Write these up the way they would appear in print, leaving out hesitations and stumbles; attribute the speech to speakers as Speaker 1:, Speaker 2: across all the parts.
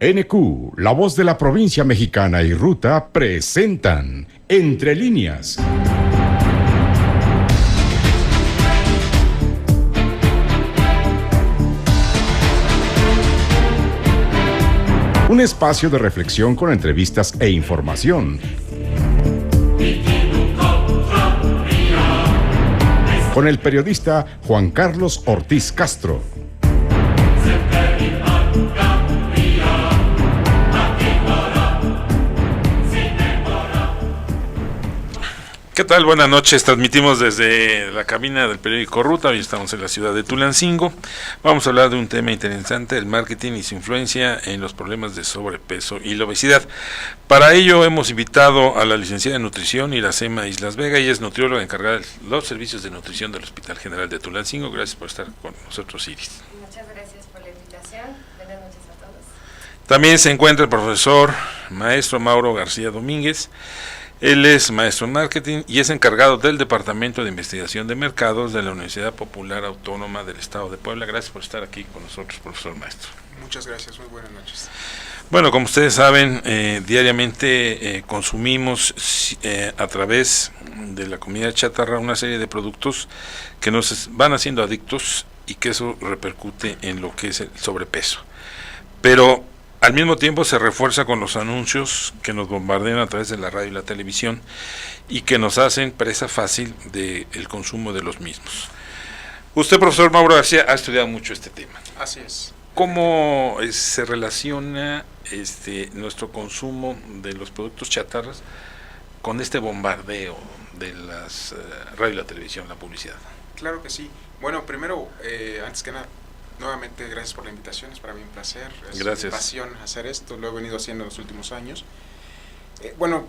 Speaker 1: NQ, La Voz de la Provincia Mexicana y Ruta presentan Entre Líneas. Un espacio de reflexión con entrevistas e información. Con el periodista Juan Carlos Ortiz Castro.
Speaker 2: ¿Qué tal? Buenas noches, transmitimos desde la cabina del periódico Ruta, hoy estamos en la ciudad de Tulancingo. Vamos a hablar de un tema interesante, el marketing y su influencia en los problemas de sobrepeso y la obesidad. Para ello hemos invitado a la licenciada en nutrición Iracema Islas Vega, ella es nutrióloga encargada de los servicios de nutrición del Hospital General de Tulancingo. Gracias por estar con nosotros, Iris.
Speaker 3: Muchas gracias por la invitación, buenas noches a todos.
Speaker 2: También se encuentra el profesor maestro Mauro García Domínguez. Él es maestro en marketing y es encargado del Departamento de Investigación de Mercados de la Universidad Popular Autónoma del Estado de Puebla. Gracias por estar aquí con nosotros, profesor maestro.
Speaker 4: Muchas gracias, muy buenas noches.
Speaker 2: Bueno, como ustedes saben, diariamente consumimos a través de la comida chatarra una serie de productos que nos van haciendo adictos y que eso repercute en lo que es el sobrepeso. Pero al mismo tiempo se refuerza con los anuncios que nos bombardean a través de la radio y la televisión y que nos hacen presa fácil del consumo de los mismos. Usted, profesor Mauro García, ha estudiado mucho este tema.
Speaker 4: Así es.
Speaker 2: ¿Cómo se relaciona nuestro consumo de los productos chatarras con este bombardeo de las radio y la televisión, la publicidad?
Speaker 4: Claro que sí. Bueno, primero, antes que nada, nuevamente gracias por la invitación, es para mí un placer, es
Speaker 2: Gracias.
Speaker 4: mi pasión hacer esto, lo he venido haciendo en los últimos años. Bueno,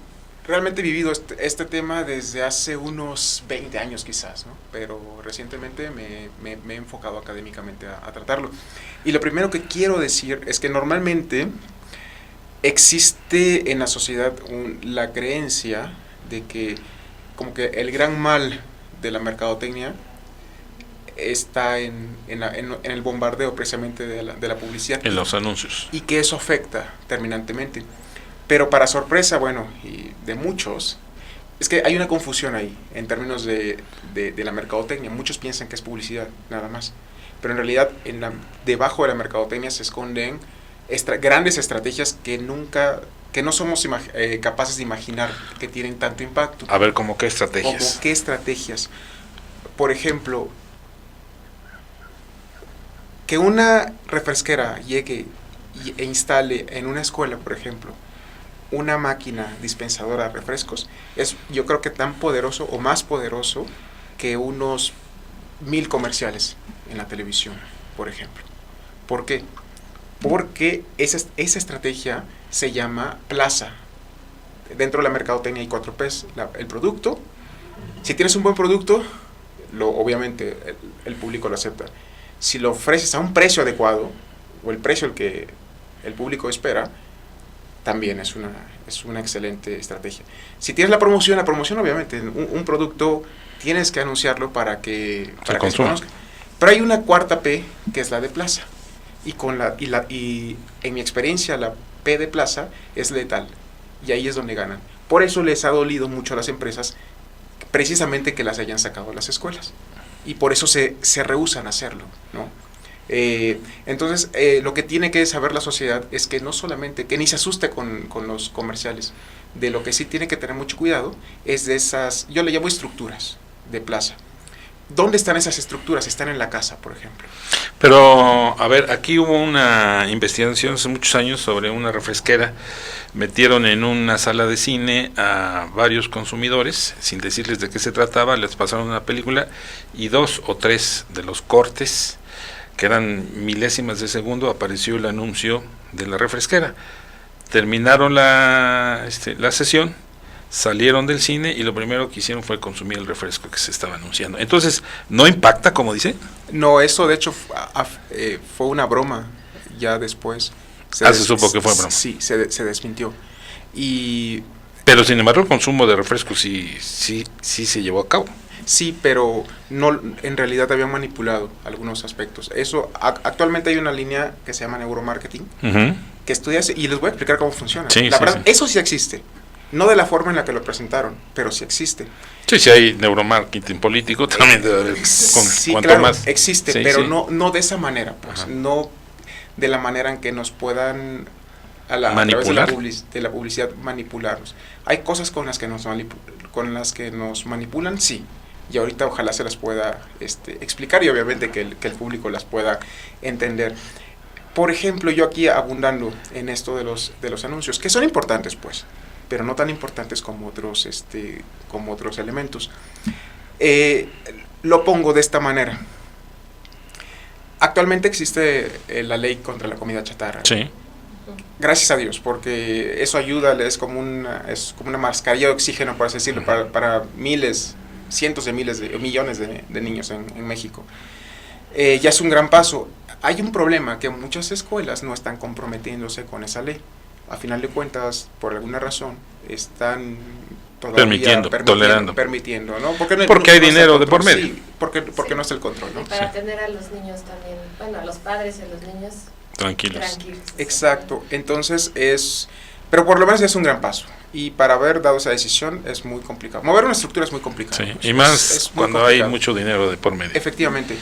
Speaker 4: realmente he vivido este tema desde hace unos 20 años quizás, ¿no? Pero recientemente me he enfocado académicamente a tratarlo. Y lo primero que quiero decir es que normalmente existe en la sociedad la creencia de que como que el gran mal de la mercadotecnia está en el bombardeo precisamente de la publicidad.
Speaker 2: En los anuncios.
Speaker 4: Y que eso afecta terminantemente. Pero para sorpresa, bueno, y de muchos, es que hay una confusión ahí en términos de la mercadotecnia. Muchos piensan que es publicidad, nada más. Pero en realidad, debajo de la mercadotecnia se esconden grandes estrategias que no somos capaces de imaginar que tienen tanto impacto.
Speaker 2: A ver, ¿cómo qué estrategias?
Speaker 4: ¿Cómo qué estrategias? Por ejemplo, que una refresquera llegue e instale en una escuela, por ejemplo, una máquina dispensadora de refrescos, es yo creo que tan poderoso o más poderoso que unos 1000 comerciales en la televisión, por ejemplo. ¿Por qué? Porque esa estrategia se llama plaza. Dentro de la mercadotecnia hay 4 P's. El producto, si tienes un buen producto, obviamente el público lo acepta. Si lo ofreces a un precio adecuado, o el precio al que el público espera, también es una excelente estrategia. Si tienes la promoción obviamente, un producto tienes que anunciarlo para que se conozca. Pero hay una 4ª P, que es la de plaza. Y en mi experiencia, la P de plaza es letal. Y ahí es donde ganan. Por eso les ha dolido mucho a las empresas, precisamente que las hayan sacado a las escuelas. Y por eso se rehúsan a hacerlo, ¿no? Entonces, lo que tiene que saber la sociedad es que no solamente, que ni se asuste con los comerciales, de lo que sí tiene que tener mucho cuidado es de esas, yo le llamo estructuras de plaza. ¿Dónde están esas estructuras? Están en la casa, por ejemplo.
Speaker 2: Pero, a ver, aquí hubo una investigación hace muchos años sobre una refresquera. Metieron en una sala de cine a varios consumidores, sin decirles de qué se trataba, les pasaron una película y 2 o 3 de los cortes, que eran milésimas de segundo, apareció el anuncio de la refresquera. Terminaron la sesión, salieron del cine y lo primero que hicieron fue consumir el refresco que se estaba anunciando. Entonces, ¿no impacta, como dice?
Speaker 4: No, eso de hecho fue una broma ya después.
Speaker 2: Se supo que fue broma.
Speaker 4: Sí, se desmintió.
Speaker 2: Pero sin embargo el consumo de refrescos sí se llevó a cabo.
Speaker 4: Sí, pero no, en realidad habían manipulado algunos aspectos. Eso actualmente hay una línea que se llama neuromarketing, que estudie eso y les voy a explicar cómo funciona.
Speaker 2: Sí,
Speaker 4: la
Speaker 2: sí,
Speaker 4: verdad,
Speaker 2: sí.
Speaker 4: eso sí existe. No de la forma en la que lo presentaron, pero sí existe.
Speaker 2: Sí, sí hay neuromarketing político, también debe haber,
Speaker 4: Sí,
Speaker 2: cuanto
Speaker 4: claro,
Speaker 2: más.
Speaker 4: existe,
Speaker 2: Sí,
Speaker 4: pero
Speaker 2: sí.
Speaker 4: no de esa manera, pues,
Speaker 2: Ajá.
Speaker 4: no de la manera en que nos puedan a través de
Speaker 2: Manipular.
Speaker 4: de la publicidad manipularnos. Hay cosas con las que nos manipulan, sí. Y ahorita ojalá se las pueda explicar y obviamente que el público las pueda entender. Por ejemplo, yo aquí abundando en esto de los anuncios, que son importantes, pues, pero no tan importantes como otros elementos. Lo pongo de esta manera. Actualmente existe la ley contra la comida chatarra.
Speaker 2: Sí.
Speaker 4: Gracias a Dios, porque eso ayuda, es como una mascarilla de oxígeno, por así decirlo, para miles, cientos de miles, millones de niños en México. Ya es un gran paso. Hay un problema que muchas escuelas no están comprometiéndose con esa ley. A final de cuentas, por alguna razón, están todavía permitiendo, ¿no?
Speaker 2: Porque hay dinero de por medio.
Speaker 4: Sí, porque no está el control, ¿no?
Speaker 3: Y para tener a los niños también, bueno, a los padres y a los niños
Speaker 2: Tranquilos.
Speaker 4: Exacto, entonces pero por lo menos es un gran paso. Y para haber dado esa decisión es muy complicado. Mover una estructura es muy complicado.
Speaker 2: Sí,
Speaker 4: pues,
Speaker 2: y más
Speaker 4: es muy
Speaker 2: cuando
Speaker 4: complicado.
Speaker 2: hay mucho dinero de por medio.
Speaker 4: Efectivamente.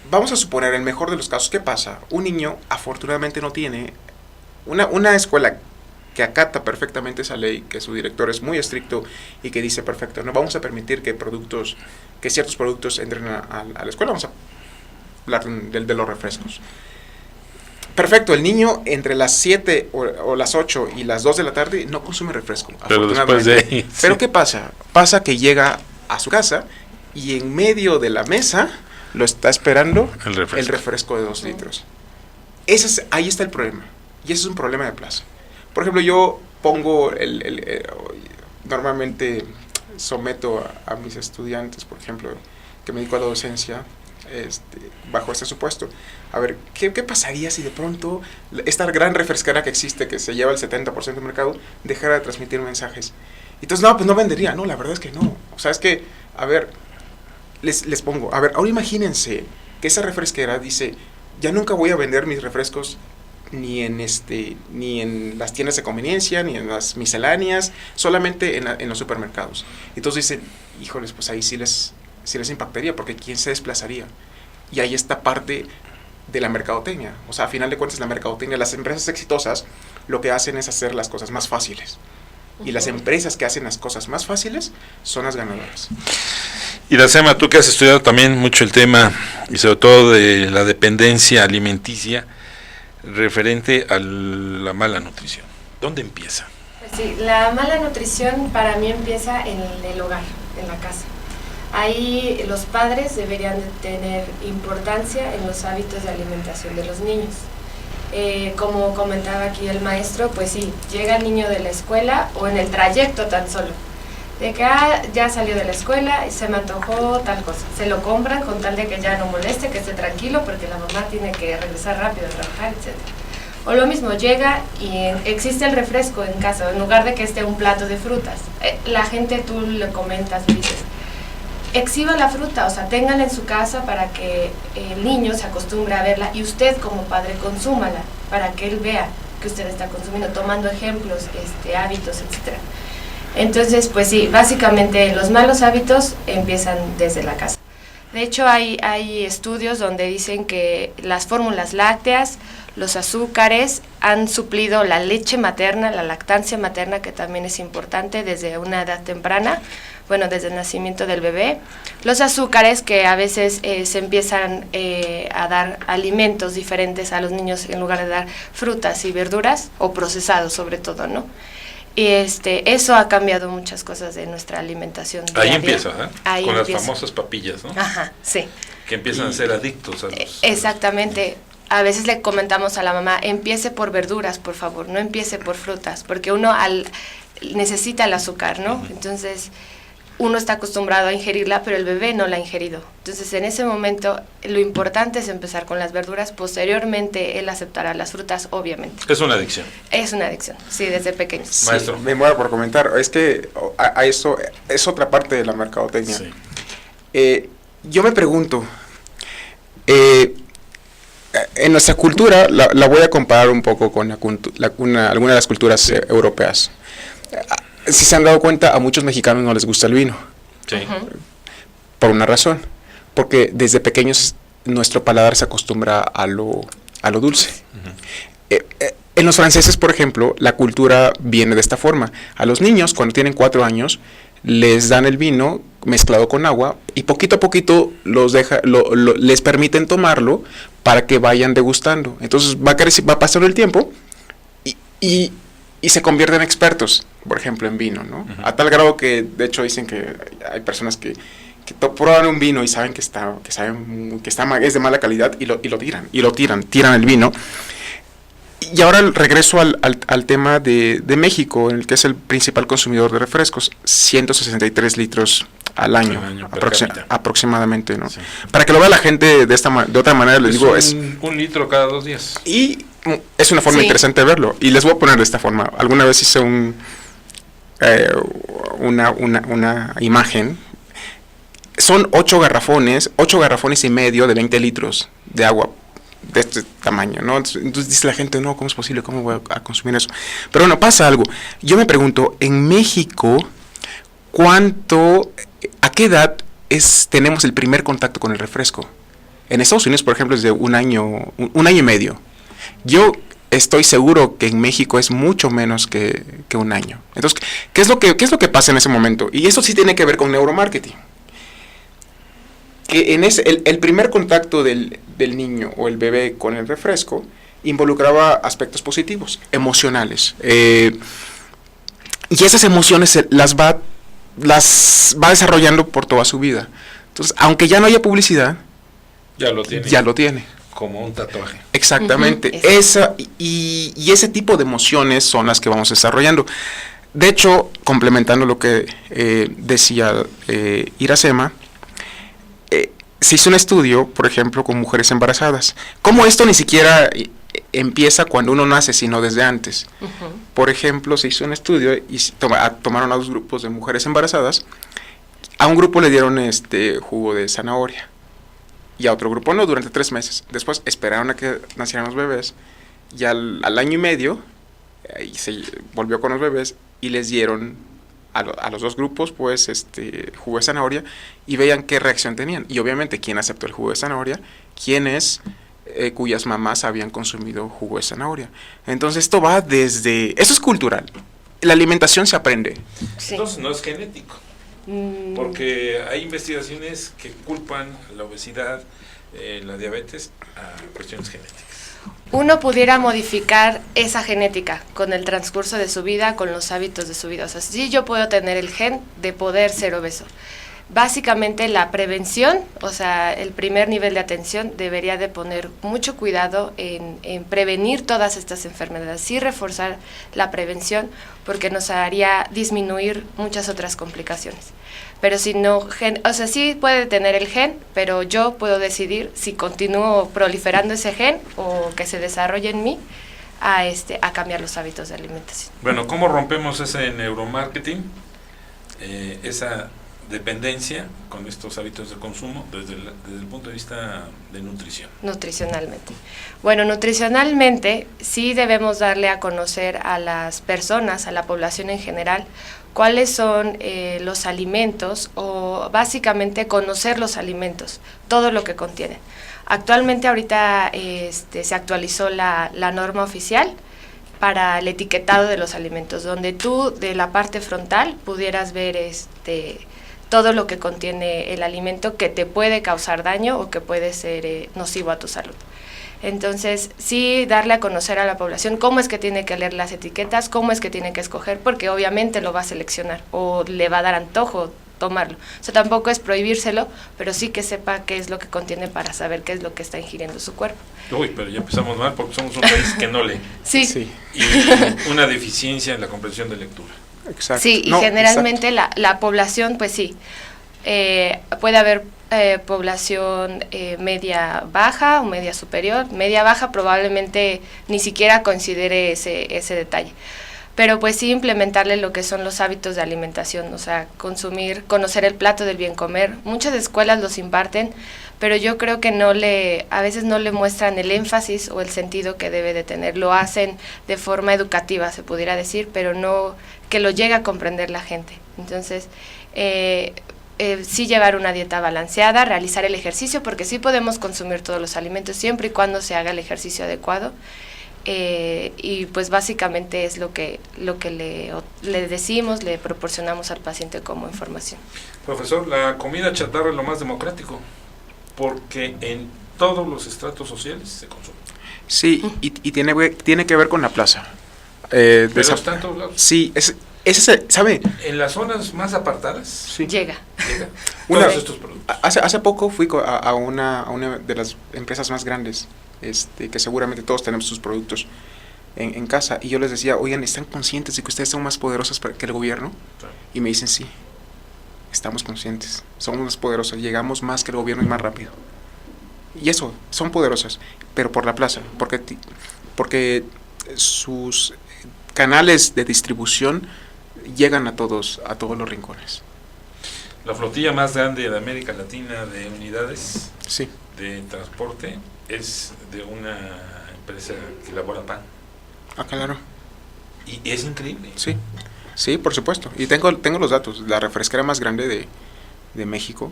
Speaker 4: Vamos a suponer, el mejor de los casos, ¿qué pasa? Un niño afortunadamente no tiene una escuela que acata perfectamente esa ley, que su director es muy estricto y que dice, perfecto, no vamos a permitir que ciertos productos entren a la escuela, vamos a hablar de los refrescos. Perfecto, el niño entre las 7 o las 8 y las 2 de la tarde no consume refresco,
Speaker 2: Pero después de ahí,
Speaker 4: Pero
Speaker 2: sí.
Speaker 4: ¿qué pasa? Pasa que llega a su casa y en medio de la mesa lo está esperando
Speaker 2: El refresco.
Speaker 4: de 2 litros. Ahí está el problema. Y ese es un problema de plaza. Por ejemplo, yo pongo normalmente someto a mis estudiantes, por ejemplo, que me dedico a la docencia, bajo este supuesto. A ver, ¿qué pasaría si de pronto esta gran refresquera que existe, que se lleva el 70% del mercado, dejara de transmitir mensajes? Entonces, no, pues no vendería. No, la verdad es que no. O sea, es que, a ver, les pongo, a ver, ahora imagínense que esa refresquera dice, ya nunca voy a vender mis refrescos ni en las tiendas de conveniencia, ni en las misceláneas, solamente en los supermercados. Entonces dicen, híjoles, pues ahí sí les impactaría, porque ¿quién se desplazaría? Y ahí está parte de la mercadotecnia. O sea, a final de cuentas la mercadotecnia, las empresas exitosas lo que hacen es hacer las cosas más fáciles. Y las empresas que hacen las cosas más fáciles son las ganadoras.
Speaker 2: Iracema, tú que has estudiado también mucho el tema, y sobre todo de la dependencia alimenticia, referente a la mala nutrición. ¿Dónde empieza?
Speaker 3: Pues sí, la mala nutrición para mí empieza en el hogar, en la casa. Ahí los padres deberían de tener importancia en los hábitos de alimentación de los niños. Como comentaba aquí el maestro, pues sí, llega el niño de la escuela o en el trayecto tan solo, de que ya salió de la escuela y se me antojó tal cosa. Se lo compran con tal de que ya no moleste, que esté tranquilo porque la mamá tiene que regresar rápido a trabajar, etc. O lo mismo, llega y existe el refresco en casa, en lugar de que esté un plato de frutas. La gente, tú le comentas, le dices, exhiba la fruta, o sea, ténganla en su casa para que el niño se acostumbre a verla y usted como padre consúmala para que él vea que usted está consumiendo, tomando ejemplos, hábitos, etc. Entonces, pues sí, básicamente los malos hábitos empiezan desde la casa. De hecho, hay estudios donde dicen que las fórmulas lácteas, los azúcares han suplido la leche materna, la lactancia materna, que también es importante desde una edad temprana, bueno, desde el nacimiento del bebé. Los azúcares que a veces se empiezan a dar alimentos diferentes a los niños en lugar de dar frutas y verduras, o procesados sobre todo, ¿no? Y eso ha cambiado muchas cosas de nuestra alimentación.
Speaker 2: Ahí empieza,
Speaker 3: Ahí
Speaker 2: con
Speaker 3: empieza.
Speaker 2: las famosas papillas, ¿no?
Speaker 3: Ajá, sí.
Speaker 2: Que empiezan a ser adictos a los...
Speaker 3: Exactamente. A veces le comentamos a la mamá, empiece por verduras, por favor, no empiece por frutas, porque uno necesita el azúcar, ¿no? Entonces, uno está acostumbrado a ingerirla, pero el bebé no la ha ingerido. Entonces, en ese momento, lo importante es empezar con las verduras. Posteriormente, él aceptará las frutas, obviamente.
Speaker 2: Es una adicción.
Speaker 3: Es una adicción, sí, desde pequeño.
Speaker 4: Sí,
Speaker 2: Maestro.
Speaker 4: me muero por comentar. Es que a eso es otra parte de la mercadotecnia.
Speaker 2: Sí.
Speaker 4: Yo me pregunto, en nuestra cultura, la voy a comparar un poco con alguna de las culturas europeas. Si se han dado cuenta, a muchos mexicanos no les gusta el vino.
Speaker 2: Sí.
Speaker 4: Por una razón. Porque desde pequeños nuestro paladar se acostumbra a lo dulce. En los franceses, por ejemplo, la cultura viene de esta forma. A los niños, cuando tienen 4 años, les dan el vino mezclado con agua y poquito a poquito les permiten tomarlo para que vayan degustando. Entonces va pasando el tiempo y se convierten en expertos, por ejemplo, en vino, ¿no? A tal grado que, de hecho, dicen que hay personas que prueban un vino y saben que es de mala calidad y lo tiran el vino. Y ahora regreso al tema de México, en el que es el principal consumidor de refrescos, 163 litros al año aproximadamente, ¿no? Sí. Para que lo vea la gente de otra manera, les digo, es
Speaker 2: un litro cada 2 días.
Speaker 4: Y es una forma interesante de verlo. Y les voy a poner de esta forma. Alguna vez hice una imagen. Son 8 garrafones y medio de 20 litros de agua de este tamaño, ¿no? Entonces dice la gente, no, ¿cómo es posible? ¿Cómo voy a consumir eso? Pero bueno, pasa algo. Yo me pregunto, en México, ¿a qué edad tenemos el primer contacto con el refresco? En Estados Unidos, por ejemplo, es de un año y medio. Yo estoy seguro que en México es mucho menos que un año. Entonces, ¿qué es lo que pasa en ese momento? Y eso sí tiene que ver con neuromarketing. Que el primer contacto del niño o el bebé con el refresco involucraba aspectos positivos, emocionales. Y esas emociones las va desarrollando por toda su vida. Entonces, aunque ya no haya publicidad, ya lo tiene.
Speaker 2: Como un tatuaje.
Speaker 4: Exactamente. Y ese tipo de emociones son las que vamos desarrollando. De hecho, complementando lo que decía Iracema, se hizo un estudio, por ejemplo, con mujeres embarazadas. Como esto ni siquiera empieza cuando uno nace, sino desde antes. Por ejemplo, se hizo un estudio y tomaron a 2 grupos de mujeres embarazadas. A un grupo le dieron jugo de zanahoria y a otro grupo no, durante 3 meses. Después esperaron a que nacieran los bebés y al año y medio se volvió con los bebés y les dieron a los 2 grupos, pues, jugo de zanahoria y veían qué reacción tenían. Y obviamente, ¿quién aceptó el jugo de zanahoria? ¿Quiénes cuyas mamás habían consumido jugo de zanahoria? Entonces, esto es cultural. La alimentación se aprende.
Speaker 2: Sí. Entonces, no es genético. Porque hay investigaciones que culpan la obesidad, la diabetes, a cuestiones genéticas.
Speaker 3: Uno pudiera modificar esa genética con el transcurso de su vida, con los hábitos de su vida. O sea, sí, yo puedo tener el gen de poder ser obeso. Básicamente la prevención, o sea, el primer nivel de atención debería de poner mucho cuidado en prevenir todas estas enfermedades, sí reforzar la prevención porque nos haría disminuir muchas otras complicaciones. Pero si no, o sea, sí puede tener el gen, pero yo puedo decidir si continúo proliferando ese gen o que se desarrolle en mí a cambiar los hábitos de alimentación.
Speaker 2: Bueno, ¿cómo rompemos ese neuromarketing? Esa dependencia con estos hábitos de consumo desde el punto de vista de nutrición.
Speaker 3: Nutricionalmente. Bueno, nutricionalmente sí debemos darle a conocer a las personas, a la población en general, cuáles son los alimentos o básicamente conocer los alimentos, todo lo que contienen. Actualmente ahorita se actualizó la norma oficial para el etiquetado de los alimentos, donde tú de la parte frontal pudieras ver todo lo que contiene el alimento que te puede causar daño o que puede ser nocivo a tu salud. Entonces, sí darle a conocer a la población cómo es que tiene que leer las etiquetas, cómo es que tiene que escoger, porque obviamente lo va a seleccionar o le va a dar antojo tomarlo. O sea, tampoco es prohibírselo, pero sí que sepa qué es lo que contiene para saber qué es lo que está ingiriendo su cuerpo.
Speaker 2: Uy, pero ya empezamos mal porque somos un país que no lee.
Speaker 3: Sí.
Speaker 2: Y una deficiencia en la comprensión de lectura.
Speaker 3: Exacto. Sí, y generalmente la población, pues sí, puede haber población media baja o media superior. Media baja probablemente ni siquiera considere ese detalle. pero pues sí implementarle lo que son los hábitos de alimentación, o sea, consumir, conocer el plato del bien comer. Muchas escuelas los imparten, pero yo creo que a veces no le muestran el énfasis o el sentido que debe de tener. Lo hacen de forma educativa, se pudiera decir, pero no que lo llegue a comprender la gente. Entonces, sí llevar una dieta balanceada, realizar el ejercicio, porque sí podemos consumir todos los alimentos siempre y cuando se haga el ejercicio adecuado. Y pues básicamente es lo que le decimos, le proporcionamos al paciente como información.
Speaker 2: Profesor, la comida chatarra es lo más democrático, porque en todos los estratos sociales se consume.
Speaker 4: Sí, y tiene que ver con la plaza.
Speaker 2: Pero está en todos lados.
Speaker 4: Sí, ¿sabe?
Speaker 2: En las zonas más apartadas
Speaker 4: Sí.
Speaker 3: Llega.
Speaker 2: todos estos productos.
Speaker 4: Hace poco fui a una de las empresas más grandes, que seguramente todos tenemos sus productos en casa, y yo les decía, oigan, ¿están conscientes de que ustedes son más poderosos que el gobierno?
Speaker 2: Sí.
Speaker 4: Y me dicen, sí, estamos conscientes, somos más poderosos, llegamos más que el gobierno y más rápido. Y eso, son poderosas, pero por la plaza, porque sus canales de distribución llegan a todos los rincones.
Speaker 2: La flotilla más grande de América Latina de unidades
Speaker 4: Sí.
Speaker 2: de transporte es de una empresa que elabora pan.
Speaker 4: Ah, claro.
Speaker 2: Y es increíble.
Speaker 4: Sí, sí, por supuesto. Y tengo los datos. La refresquera más grande de México,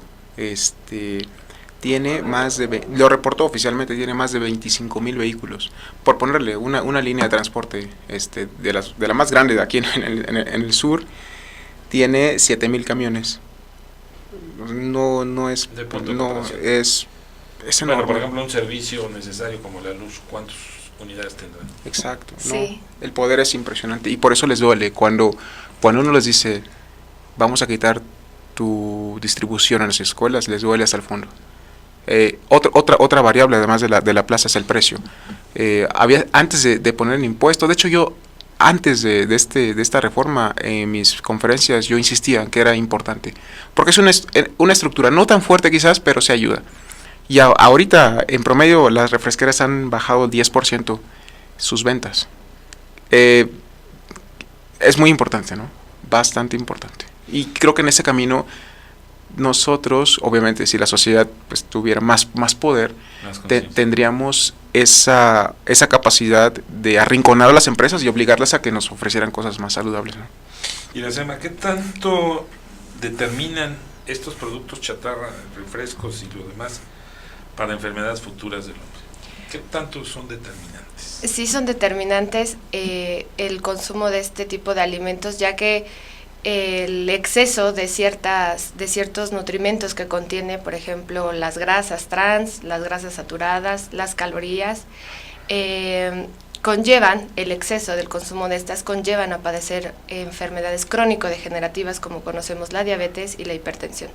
Speaker 4: tiene lo reportó oficialmente, tiene más de 25,000 vehículos. Por ponerle una línea de transporte, de la más grande de aquí en el sur, tiene 7,000 camiones. No es,
Speaker 2: De punto de
Speaker 4: no
Speaker 2: comparación.
Speaker 4: es enorme.
Speaker 2: Bueno, por ejemplo, un servicio necesario como la luz, ¿cuántas unidades tendrán?
Speaker 4: Exacto.
Speaker 3: Sí.
Speaker 4: No, el poder es impresionante y por eso les duele cuando uno les dice, vamos a quitar tu distribución en las escuelas, les duele hasta el fondo. Otra variable además de la plaza es el precio. Antes de poner el impuesto, de hecho yo antes de esta reforma, en mis conferencias yo insistía en que era importante, porque es una estructura no tan fuerte quizás, pero se ayuda. Y ahorita en promedio las refresqueras han bajado 10% sus ventas. Es muy importante, ¿no? Bastante importante. Y creo que en ese camino nosotros, obviamente, si la sociedad pues tuviera más poder, tendríamos esa capacidad de arrinconar a las empresas y obligarlas a que nos ofrecieran cosas más saludables, ¿no?
Speaker 2: Y la SEMA, ¿qué tanto determinan estos productos chatarra, refrescos y lo demás para enfermedades futuras del hombre? ¿Qué tanto son determinantes?
Speaker 3: Sí son determinantes el consumo de este tipo de alimentos, ya que el exceso de ciertos nutrimentos que contiene, por ejemplo, las grasas trans, las grasas saturadas, las calorías, conllevan, el exceso del consumo de estas conllevan a padecer enfermedades crónico-degenerativas como conocemos la diabetes y la hipertensión,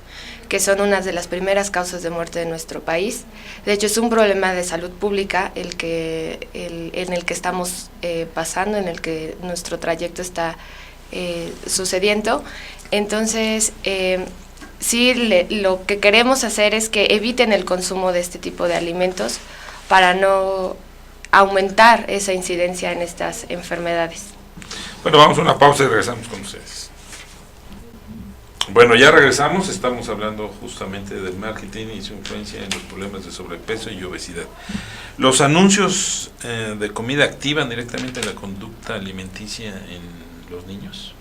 Speaker 3: que son unas de las primeras causas de muerte de nuestro país. De hecho, es un problema de salud pública en el que estamos pasando, en el que nuestro trayecto está sucediendo. Entonces, sí, lo que queremos hacer es que eviten el consumo de este tipo de alimentos para no aumentar esa incidencia en estas enfermedades.
Speaker 2: Bueno, vamos a una pausa y regresamos con ustedes. Bueno, ya regresamos, estamos hablando justamente del marketing y su influencia en los problemas de sobrepeso y obesidad. ¿Los anuncios de comida activan directamente la conducta alimenticia en los niños,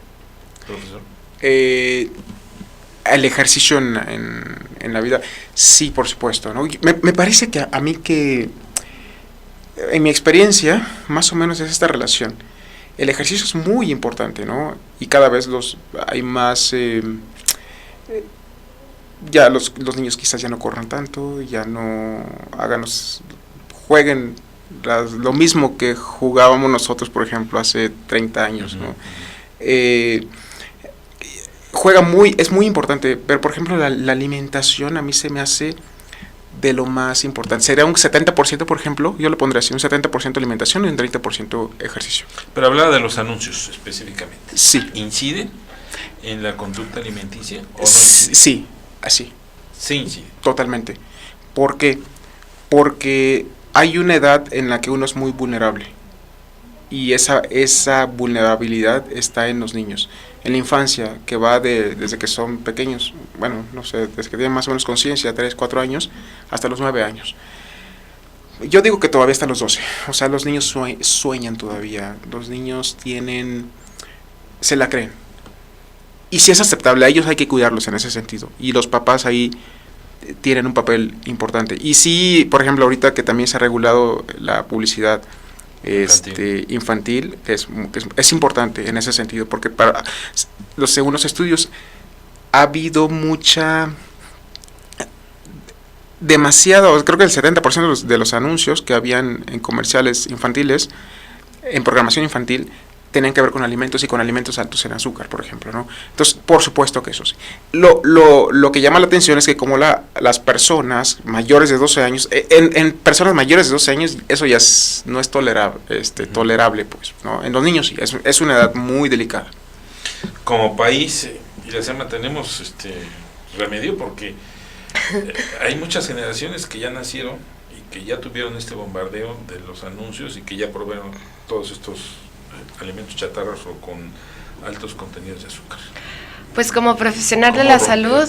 Speaker 2: profesor?
Speaker 4: El ejercicio en la vida, sí, por supuesto, ¿no? Me parece que a mí que, en mi experiencia, más o menos es esta relación. El ejercicio es muy importante, ¿no? Y cada vez hay más, ya los niños quizás ya no corran tanto, ya no jueguen lo mismo que jugábamos nosotros, por ejemplo, hace 30 años, ¿no? Es muy importante, pero por ejemplo la alimentación a mí se me hace de lo más importante. Sería un 70%, por ejemplo, yo lo pondría así, un 70% alimentación y un 30% ejercicio.
Speaker 2: Pero hablaba de los anuncios específicamente.
Speaker 4: Sí.
Speaker 2: ¿Inciden en la conducta alimenticia o no inciden?
Speaker 4: Sí, así.
Speaker 2: Sí incide.
Speaker 4: Totalmente. ¿Por qué? Porque hay una edad en la que uno es muy vulnerable y esa vulnerabilidad está en los niños, en la infancia, que va desde que son pequeños, bueno, no sé, desde que tienen más o menos conciencia, 3, 4 años, hasta los 9 años. Yo digo que todavía hasta los 12, o sea, los niños sueñan todavía, los niños se la creen. Y si es aceptable, a ellos hay que cuidarlos en ese sentido, y los papás ahí tienen un papel importante. Y sí, por ejemplo, ahorita que también se ha regulado la publicidad infantil es importante en ese sentido, porque según los estudios ha habido demasiado, creo que el 70% de los anuncios que habían en comerciales infantiles, en programación infantil, tenían que ver con alimentos y con alimentos altos en azúcar, por ejemplo, ¿no? Entonces, por supuesto que eso sí. Lo que llama la atención es que como las personas mayores de 12 años, en personas mayores de 12 años, eso ya no es tolerable, pues, ¿no? En los niños sí, es una edad muy delicada.
Speaker 2: Como país, y la SEMA tenemos remedio, porque hay muchas generaciones que ya nacieron y que ya tuvieron este bombardeo de los anuncios y que ya probaron todos estos alimentos chatarras o con altos contenidos de azúcar.
Speaker 3: Pues como profesional de la salud,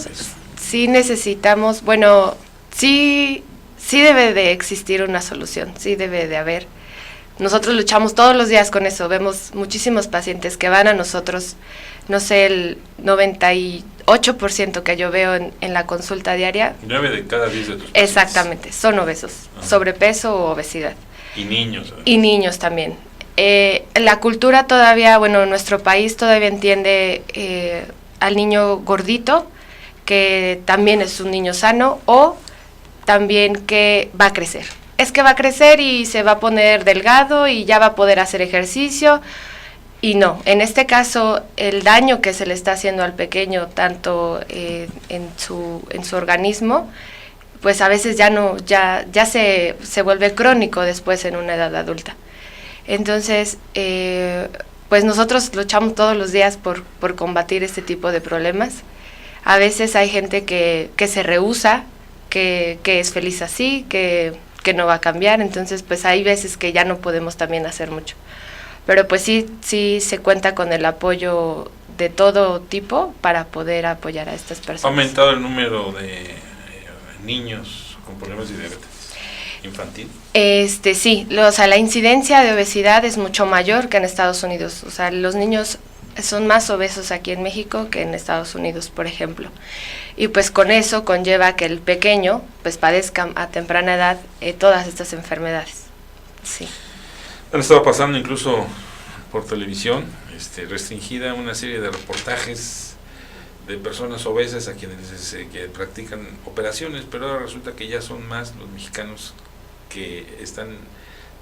Speaker 3: sí necesitamos, bueno, sí debe de existir una solución, sí debe de haber. Nosotros luchamos todos los días con eso, vemos muchísimos pacientes que van a nosotros, no sé, el 98% que yo veo en la consulta diaria.
Speaker 2: 9 de cada 10 de tus pacientes.
Speaker 3: Exactamente, son obesos, sobrepeso o obesidad.
Speaker 2: Y niños. ¿Verdad?
Speaker 3: Y niños también. La cultura todavía, bueno, nuestro país todavía entiende al niño gordito, que también es un niño sano, o también que va a crecer. Es que va a crecer y se va a poner delgado y ya va a poder hacer ejercicio. Y no, en este caso, el daño que se le está haciendo al pequeño, tanto en su organismo, pues a veces ya se vuelve crónico después en una edad adulta. Entonces, pues nosotros luchamos todos los días por combatir este tipo de problemas. A veces hay gente que se rehúsa, que es feliz así, que no va a cambiar, entonces pues hay veces que ya no podemos también hacer mucho. Pero pues sí se cuenta con el apoyo de todo tipo para poder apoyar a estas personas.
Speaker 2: ¿Ha aumentado el número de niños con problemas de diabetes infantil?
Speaker 3: Sí, la incidencia de obesidad es mucho mayor que en Estados Unidos. O sea, los niños son más obesos aquí en México que en Estados Unidos, por ejemplo. Y pues con eso conlleva que el pequeño pues padezca a temprana edad todas estas enfermedades. Sí.
Speaker 2: Han estado pasando incluso por televisión, restringida una serie de reportajes de personas obesas a quienes que practican operaciones, pero ahora resulta que ya son más los mexicanos que están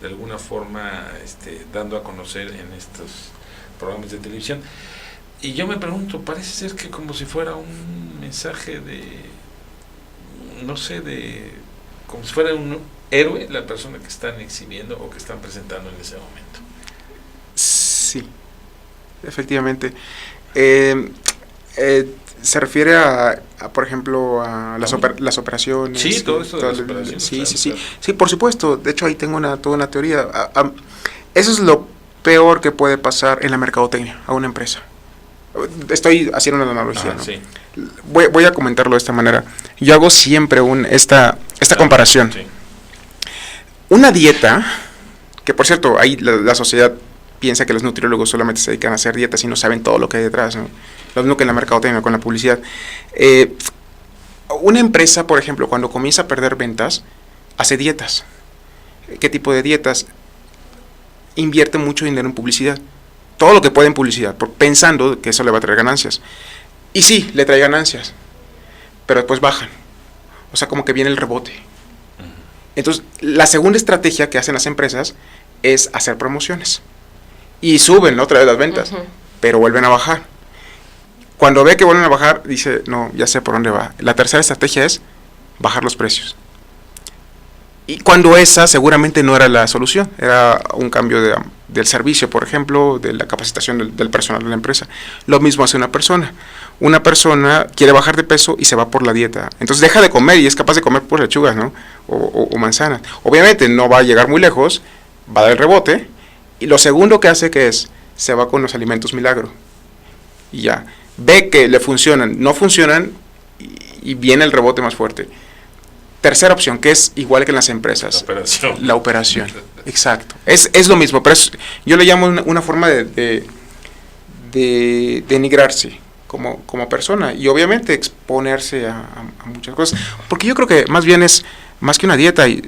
Speaker 2: de alguna forma dando a conocer en estos programas de televisión. Y yo me pregunto, parece ser que como si fuera un mensaje como si fuera un héroe la persona que están exhibiendo o que están presentando en ese momento.
Speaker 4: Sí, efectivamente. Se refiere por ejemplo, a las operaciones.
Speaker 2: Sí, todo esto de las operaciones.
Speaker 4: Sí, por supuesto. De hecho, ahí tengo toda una teoría. Eso es lo peor que puede pasar en la mercadotecnia a una empresa. Estoy haciendo una analogía, ¿no? Sí. Voy a comentarlo de esta manera. Yo hago siempre esta comparación. Sí. Una dieta, que por cierto, ahí la sociedad piensa que los nutriólogos solamente se dedican a hacer dietas y no saben todo lo que hay detrás, ¿no? Lo mismo que en la mercadotecnia, con la publicidad. Una empresa, por ejemplo, cuando comienza a perder ventas, hace dietas. ¿Qué tipo de dietas? Invierte mucho dinero en publicidad. Todo lo que puede en publicidad, pensando que eso le va a traer ganancias. Y sí, le trae ganancias, pero después bajan. O sea, como que viene el rebote. Entonces, la segunda estrategia que hacen las empresas es hacer promociones. Y suben otra vez las ventas, pero vuelven a bajar. Cuando ve que vuelven a bajar, dice, no, ya sé por dónde va. La tercera estrategia es bajar los precios. Y cuando esa seguramente no era la solución, era un cambio del servicio, por ejemplo, de la capacitación del personal de la empresa. Lo mismo hace una persona. Una persona quiere bajar de peso y se va por la dieta. Entonces deja de comer y es capaz de comer pues lechugas, ¿no? O manzanas. Obviamente no va a llegar muy lejos, va a dar el rebote Y lo segundo que hace que es, se va con los alimentos milagro. Y ya, ve que le funcionan, no funcionan y viene el rebote más fuerte. Tercera opción, que es igual que en las empresas. La operación. Exacto. Es lo mismo, pero yo le llamo una forma de denigrarse como persona y obviamente exponerse a muchas cosas. Porque yo creo que más bien es, más que una dieta, y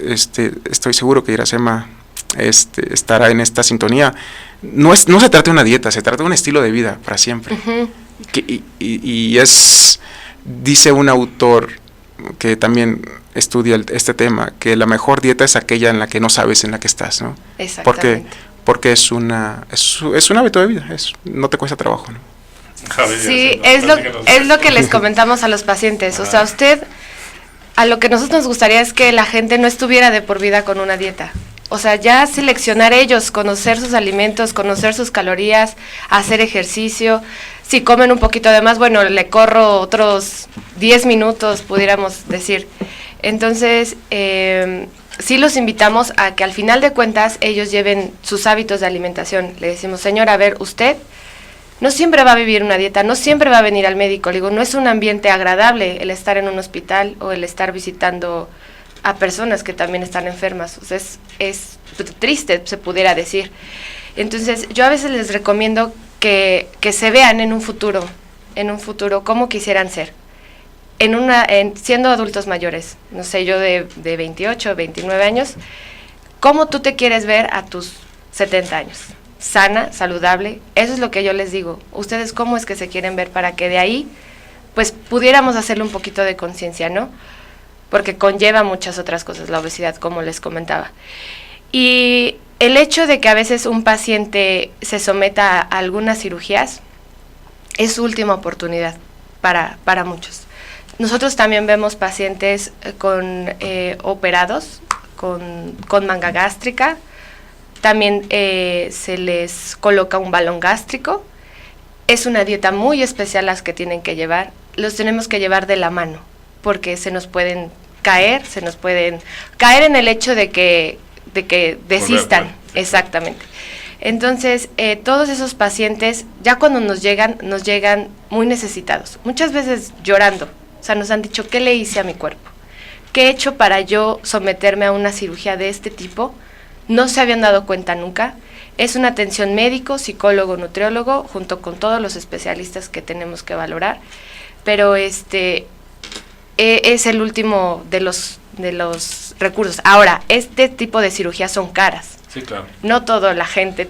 Speaker 4: estoy seguro que Iracema estará en esta sintonía, no se trata de una dieta, se trata de un estilo de vida para siempre. Uh-huh. Y dice un autor que también estudia este tema, que la mejor dieta es aquella en la que no sabes en la que estás, ¿no?
Speaker 3: Exactamente.
Speaker 4: Porque es un hábito de vida, no te cuesta trabajo, ¿no?
Speaker 3: Sí, es lo que les comentamos a los pacientes. O sea, a lo que nosotros nos gustaría es que la gente no estuviera de por vida con una dieta. O sea, ya seleccionar ellos, conocer sus alimentos, conocer sus calorías, hacer ejercicio. Si comen un poquito de más, bueno, le corro otros 10 minutos, pudiéramos decir. Entonces, sí los invitamos a que al final de cuentas ellos lleven sus hábitos de alimentación. Le decimos, señora, a ver, usted no siempre va a vivir una dieta, no siempre va a venir al médico. Le digo, no es un ambiente agradable el estar en un hospital o el estar visitando a personas que también están enfermas. O sea, es triste, se pudiera decir. Entonces, yo a veces les recomiendo que se vean en un futuro cómo quisieran ser. Siendo adultos mayores, no sé, yo de 28, 29 años, ¿cómo tú te quieres ver a tus 70 años? Sana, saludable, eso es lo que yo les digo. Ustedes, ¿cómo es que se quieren ver para que de ahí, pues, pudiéramos hacerle un poquito de conciencia, ¿no? Porque conlleva muchas otras cosas, la obesidad, como les comentaba. Y el hecho de que a veces un paciente se someta a algunas cirugías es su última oportunidad para muchos. Nosotros también vemos pacientes operados con manga gástrica. También se les coloca un balón gástrico. Es una dieta muy especial las que tienen que llevar. Los tenemos que llevar de la mano, porque se nos pueden caer en el hecho de que desistan. Exactamente. Entonces, todos esos pacientes, ya cuando nos llegan muy necesitados, muchas veces llorando. O sea, nos han dicho, ¿qué le hice a mi cuerpo? ¿Qué he hecho para yo someterme a una cirugía de este tipo? No se habían dado cuenta nunca. Es una atención médico, psicólogo, nutriólogo, junto con todos los especialistas que tenemos que valorar. Pero es el último de los recursos. Ahora, este tipo de cirugías son caras.
Speaker 2: Sí, claro.
Speaker 3: No toda la gente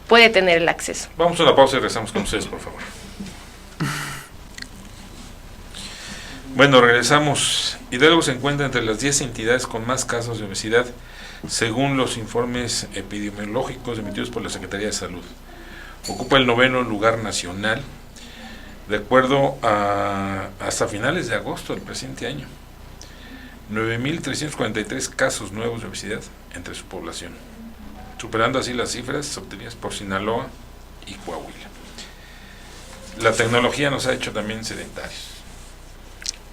Speaker 3: puede tener el acceso.
Speaker 2: Vamos a la pausa y regresamos con ustedes, por favor. Bueno, regresamos. Hidalgo se encuentra entre las 10 entidades con más casos de obesidad, según los informes epidemiológicos emitidos por la Secretaría de Salud. Ocupa el 9º lugar nacional, de acuerdo hasta finales de agosto del presente año. 9.343 casos nuevos de obesidad entre su población, superando así las cifras obtenidas por Sinaloa y Coahuila. La tecnología nos ha hecho también sedentarios.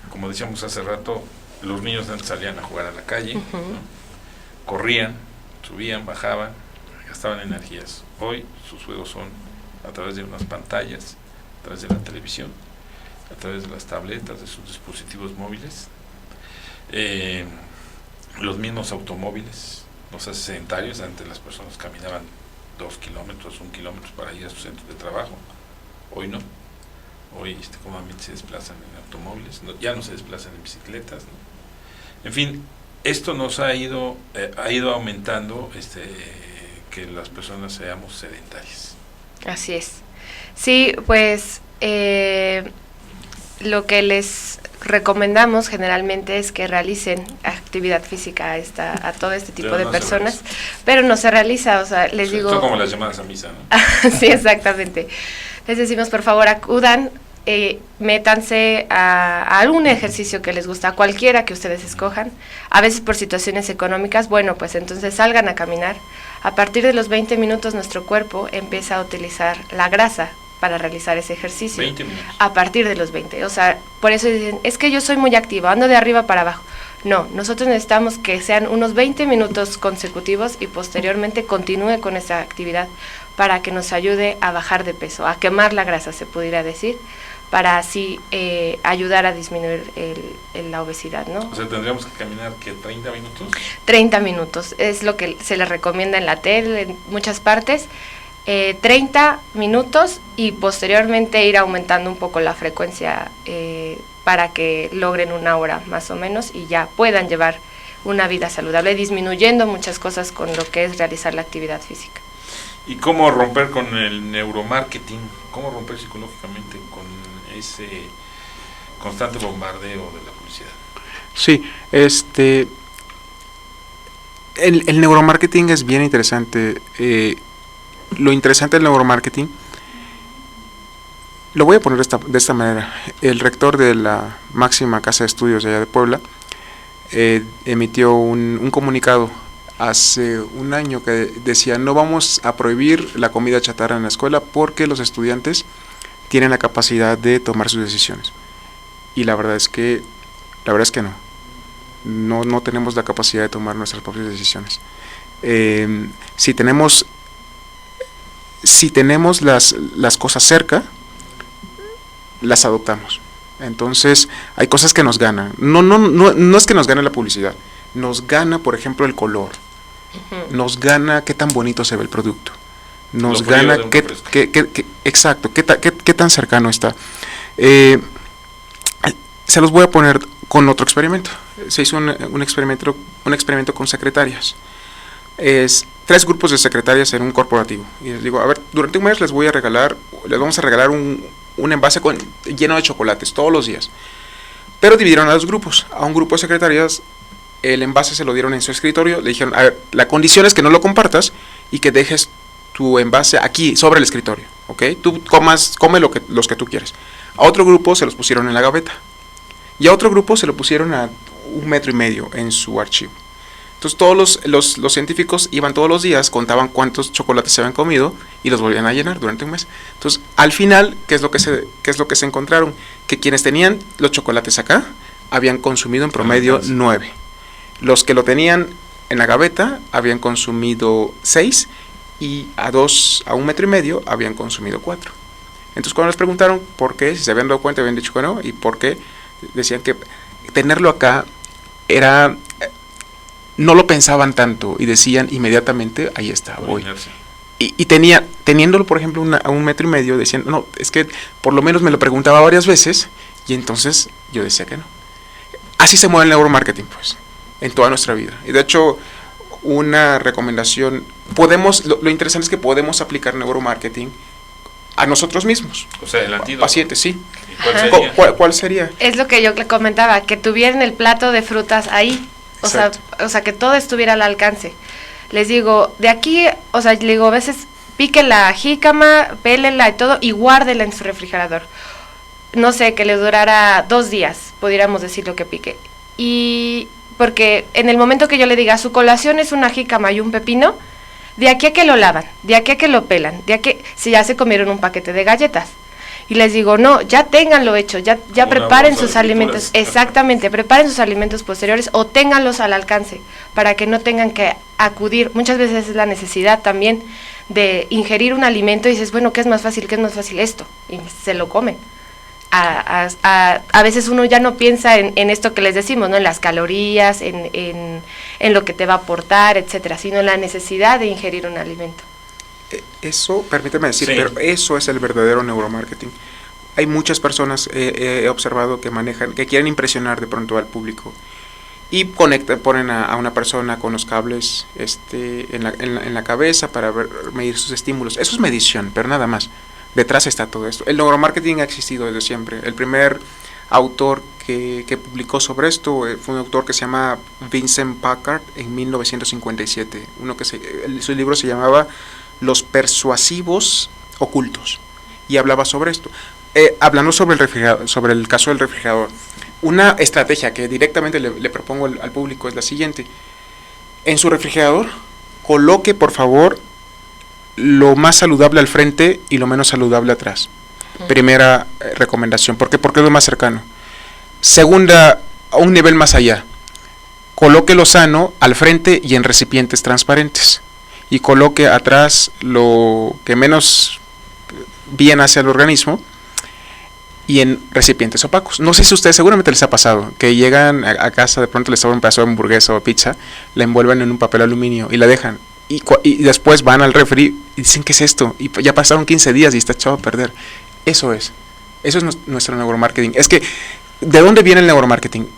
Speaker 2: Como decíamos hace rato, los niños antes salían a jugar a la calle, ¿no? Corrían, subían, bajaban, gastaban energías. Hoy sus juegos son a través de unas pantallas, a través de la televisión, a través de las tabletas, de sus dispositivos móviles. Los mismos automóviles nos hacen sedentarios. Antes las personas caminaban 2 kilómetros, 1 kilómetro para ir a sus centros de trabajo. Hoy no. Hoy cómodamente se desplazan en automóviles, ya no se desplazan en bicicletas, ¿no? En fin, esto nos ha ido aumentando que las personas seamos sedentarias.
Speaker 3: Así es. Sí, pues lo que les recomendamos generalmente es que realicen actividad física a todo este tipo de personas, pero no se realiza, o sea, les digo...
Speaker 2: Esto como las llamadas a misa, ¿no?
Speaker 3: Sí, exactamente. Les decimos, por favor, acudan, métanse a algún ejercicio que les gusta, cualquiera que ustedes escojan. A veces por situaciones económicas, bueno, pues entonces salgan a caminar. A partir de los 20 minutos nuestro cuerpo empieza a utilizar la grasa para realizar ese ejercicio.
Speaker 2: 20 minutos.
Speaker 3: A partir de los 20. O sea, por eso dicen, es que yo soy muy activa, ando de arriba para abajo. No, nosotros necesitamos que sean unos 20 minutos consecutivos y posteriormente continúe con esa actividad para que nos ayude a bajar de peso, a quemar la grasa, se pudiera decir, para así ayudar a disminuir la obesidad, ¿no?
Speaker 2: O sea, tendríamos que caminar, ¿qué, 30 minutos?
Speaker 3: 30 minutos, es lo que se les recomienda en la tele, en muchas partes, 30 minutos y posteriormente ir aumentando un poco la frecuencia para que logren 1 hora más o menos y ya puedan llevar una vida saludable, disminuyendo muchas cosas con lo que es realizar la actividad física.
Speaker 2: ¿Y cómo romper con el neuromarketing? ¿Cómo romper psicológicamente con ese constante bombardeo de la publicidad?
Speaker 4: Sí, el neuromarketing es bien interesante. Lo interesante del neuromarketing, lo voy a poner de esta manera. El rector de la máxima casa de estudios de allá de Puebla emitió un comunicado hace un año que decía: no vamos a prohibir la comida chatarra en la escuela porque los estudiantes tienen la capacidad de tomar sus decisiones. Y la verdad es que no tenemos la capacidad de tomar nuestras propias decisiones. Si tenemos las cosas cerca, las adoptamos. Entonces hay cosas que nos ganan. No es que nos gane la publicidad, nos gana, por ejemplo, el color. Nos gana qué tan bonito se ve el producto, nos gana exacto, qué tan cercano está. Se los voy a poner con otro experimento. Se hizo un experimento con secretarias. 3 grupos de secretarias en un corporativo. Y les digo, a ver, durante un mes les vamos a regalar un envase lleno de chocolates todos los días. Pero dividieron a 2 grupos. A un grupo de secretarias el envase se lo dieron en su escritorio, le dijeron, a ver, la condición es que no lo compartas y que dejes tu envase aquí, sobre el escritorio, ¿ok? Tú come los que tú quieres. A otro grupo se los pusieron en la gaveta, y a otro grupo se lo pusieron a 1,5 metros en su archivo. Entonces todos los científicos iban todos los días, contaban cuántos chocolates se habían comido y los volvían a llenar durante un mes. Entonces, al final, ¿qué es lo que se encontraron? Que quienes tenían los chocolates acá habían consumido en promedio 9. Los que lo tenían en la gaveta habían consumido 6 y a 1,5 metros habían consumido 4. Entonces cuando les preguntaron por qué, si se habían dado cuenta, habían dicho que no, y por qué, decían que tenerlo acá era, no lo pensaban tanto y decían inmediatamente, ahí está, voy. Y teniéndolo, por ejemplo, a 1,5 metros, decían, no, es que por lo menos me lo preguntaba varias veces y entonces yo decía que no. Así se mueve el neuromarketing, pues, en toda nuestra vida. Y de hecho, una recomendación, lo interesante es que podemos aplicar neuromarketing a nosotros mismos.
Speaker 2: O sea, el antídoto.
Speaker 4: Pacientes, sí.
Speaker 2: ¿Y cuál sería?
Speaker 4: ¿Cuál sería?
Speaker 3: Es lo que yo le comentaba, que tuvieran el plato de frutas ahí, o sea, que todo estuviera al alcance. Les digo, de aquí, o sea, le digo, a veces pique la jícama, pélela y todo, y guárdela en su refrigerador. No sé, que le durara 2 días, pudiéramos decir lo que pique. Y porque en el momento que yo le diga, su colación es una jícama y un pepino, de aquí a que lo lavan, de aquí a que lo pelan, de aquí si ya se comieron un paquete de galletas. Y les digo, no, ya ténganlo hecho, ya preparen sus alimentos, exactamente, preparen sus alimentos posteriores o ténganlos al alcance, para que no tengan que acudir. Muchas veces es la necesidad también de ingerir un alimento y dices, bueno, ¿qué es más fácil? Esto, y se lo comen. A veces uno ya no piensa en esto que les decimos, ¿no? En las calorías, en lo que te va a aportar, etcétera, sino en la necesidad de ingerir un alimento.
Speaker 4: Eso, permíteme decir,
Speaker 2: sí.
Speaker 4: Pero eso es el verdadero neuromarketing. Hay muchas personas, he observado, que quieren impresionar de pronto al público y ponen a una persona con los cables en la cabeza para medir sus estímulos. Eso es medición, pero nada más. Detrás está todo esto. El neuromarketing ha existido desde siempre. El primer autor que publicó sobre esto fue un autor que se llama Vincent Packard en 1957. Su libro se llamaba Los persuasivos ocultos y hablaba sobre esto. Hablando sobre el caso del refrigerador, una estrategia que directamente le propongo al público es la siguiente: en su refrigerador coloque, por favor, lo más saludable al frente y lo menos saludable atrás. Primera recomendación. ¿Por qué? Porque es lo más cercano. Segunda, a un nivel más allá, coloque lo sano al frente y en recipientes transparentes, y coloque atrás lo que menos bien hace al organismo y en recipientes opacos. No sé si a ustedes seguramente les ha pasado que llegan a casa, de pronto les sobra un pedazo de hamburguesa o pizza, la envuelven en un papel aluminio y la dejan, y después van al refri y dicen, ¿qué es esto? Y ya pasaron 15 días y está echado a perder. Eso es nuestro neuromarketing. Es que, ¿de dónde viene el neuromarketing?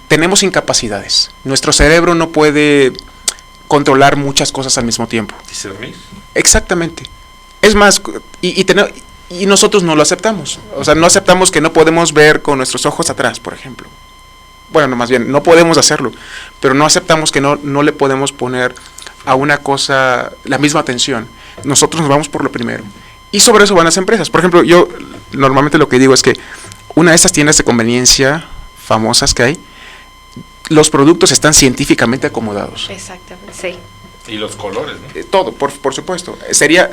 Speaker 4: Tenemos incapacidades. Nuestro cerebro no puede controlar muchas cosas al mismo tiempo.
Speaker 2: ¿Discernir?
Speaker 4: Exactamente. Es más, y nosotros no lo aceptamos. O sea, no aceptamos que no podemos ver con nuestros ojos atrás, por ejemplo. Bueno, no, más bien, no podemos hacerlo, pero no aceptamos que no le podemos poner a una cosa la misma atención. Nosotros nos vamos por lo primero. Y sobre eso van las empresas. Por ejemplo, yo normalmente lo que digo es que una de esas tiendas de conveniencia famosas que hay, los productos están científicamente acomodados.
Speaker 3: Exactamente, sí.
Speaker 2: Y los colores, ¿no?
Speaker 4: Todo, por supuesto. Sería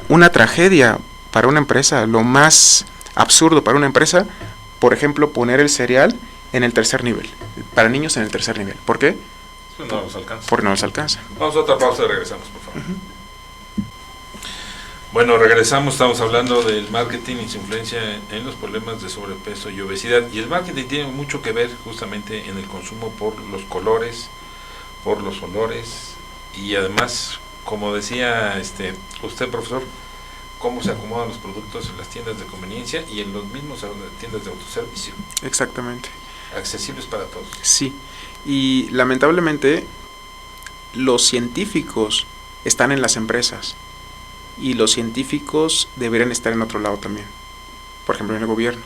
Speaker 4: una tragedia para una empresa, lo más absurdo para una empresa, por ejemplo, poner el cereal en el tercer nivel, para niños en el tercer nivel. ¿Por qué?
Speaker 2: Pues no los alcanza.
Speaker 4: Porque no los alcanza.
Speaker 2: Vamos a otra pausa y regresamos, por favor. Bueno, regresamos, estamos hablando del marketing y su influencia en los problemas de sobrepeso y obesidad. Y el marketing tiene mucho que ver justamente en el consumo por los colores, por los olores y además, como decía usted, profesor, cómo se acomodan los productos en las tiendas de conveniencia y en los mismos tiendas de autoservicio.
Speaker 4: Exactamente.
Speaker 2: Accesibles para todos.
Speaker 4: Sí, y lamentablemente los científicos están en las empresas y los científicos deberían estar en otro lado también, por ejemplo en el gobierno.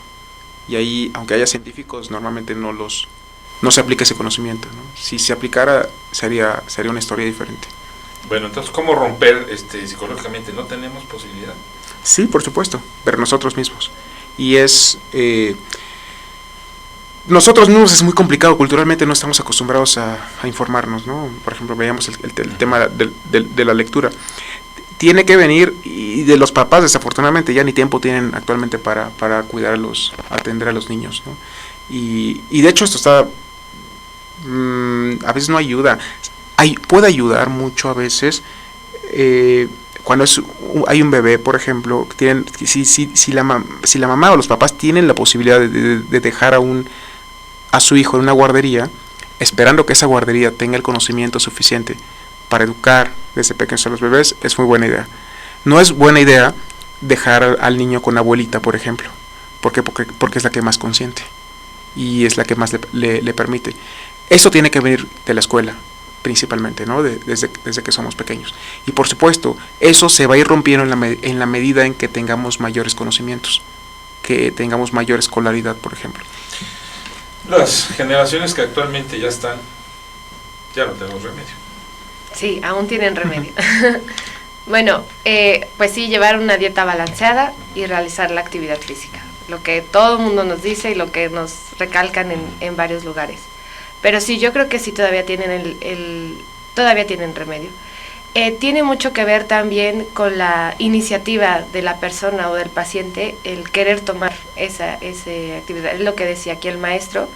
Speaker 4: Y ahí, aunque haya científicos, normalmente no se aplica ese conocimiento, ¿no? Si se aplicara, sería una historia diferente.
Speaker 2: Bueno, entonces, ¿cómo romper psicológicamente? ¿No tenemos posibilidad?
Speaker 4: Sí, por supuesto, pero nosotros mismos. Y nosotros mismos es muy complicado, culturalmente no estamos acostumbrados a informarnos, ¿no? Por ejemplo, veíamos el tema de la lectura. Tiene que venir, y de los papás desafortunadamente ya ni tiempo tienen actualmente para atender a los niños, ¿no? Y de hecho esto está, a veces no ayuda, puede ayudar mucho a veces, cuando hay un bebé, por ejemplo, si la mamá o los papás tienen la posibilidad de dejar a su hijo en una guardería, esperando que esa guardería tenga el conocimiento suficiente para educar desde pequeños a los bebés, es muy buena idea. No es buena idea dejar al niño con abuelita, por ejemplo. ¿Por qué? Porque es la que más consciente y es la que más le permite. Eso tiene que venir de la escuela, principalmente, ¿no? Desde que somos pequeños. Y por supuesto, eso se va a ir rompiendo en la medida en que tengamos mayores conocimientos, que tengamos mayor escolaridad, por ejemplo.
Speaker 2: Las generaciones que actualmente ya están, ya no tenemos remedio.
Speaker 3: Sí, aún tienen remedio. Bueno, pues sí, llevar una dieta balanceada y realizar la actividad física. Lo que todo el mundo nos dice y lo que nos recalcan en varios lugares. Pero sí, yo creo que sí todavía tienen todavía tienen remedio. Tiene mucho que ver también con la iniciativa de la persona o del paciente, el querer tomar esa actividad. Es lo que decía aquí el maestro,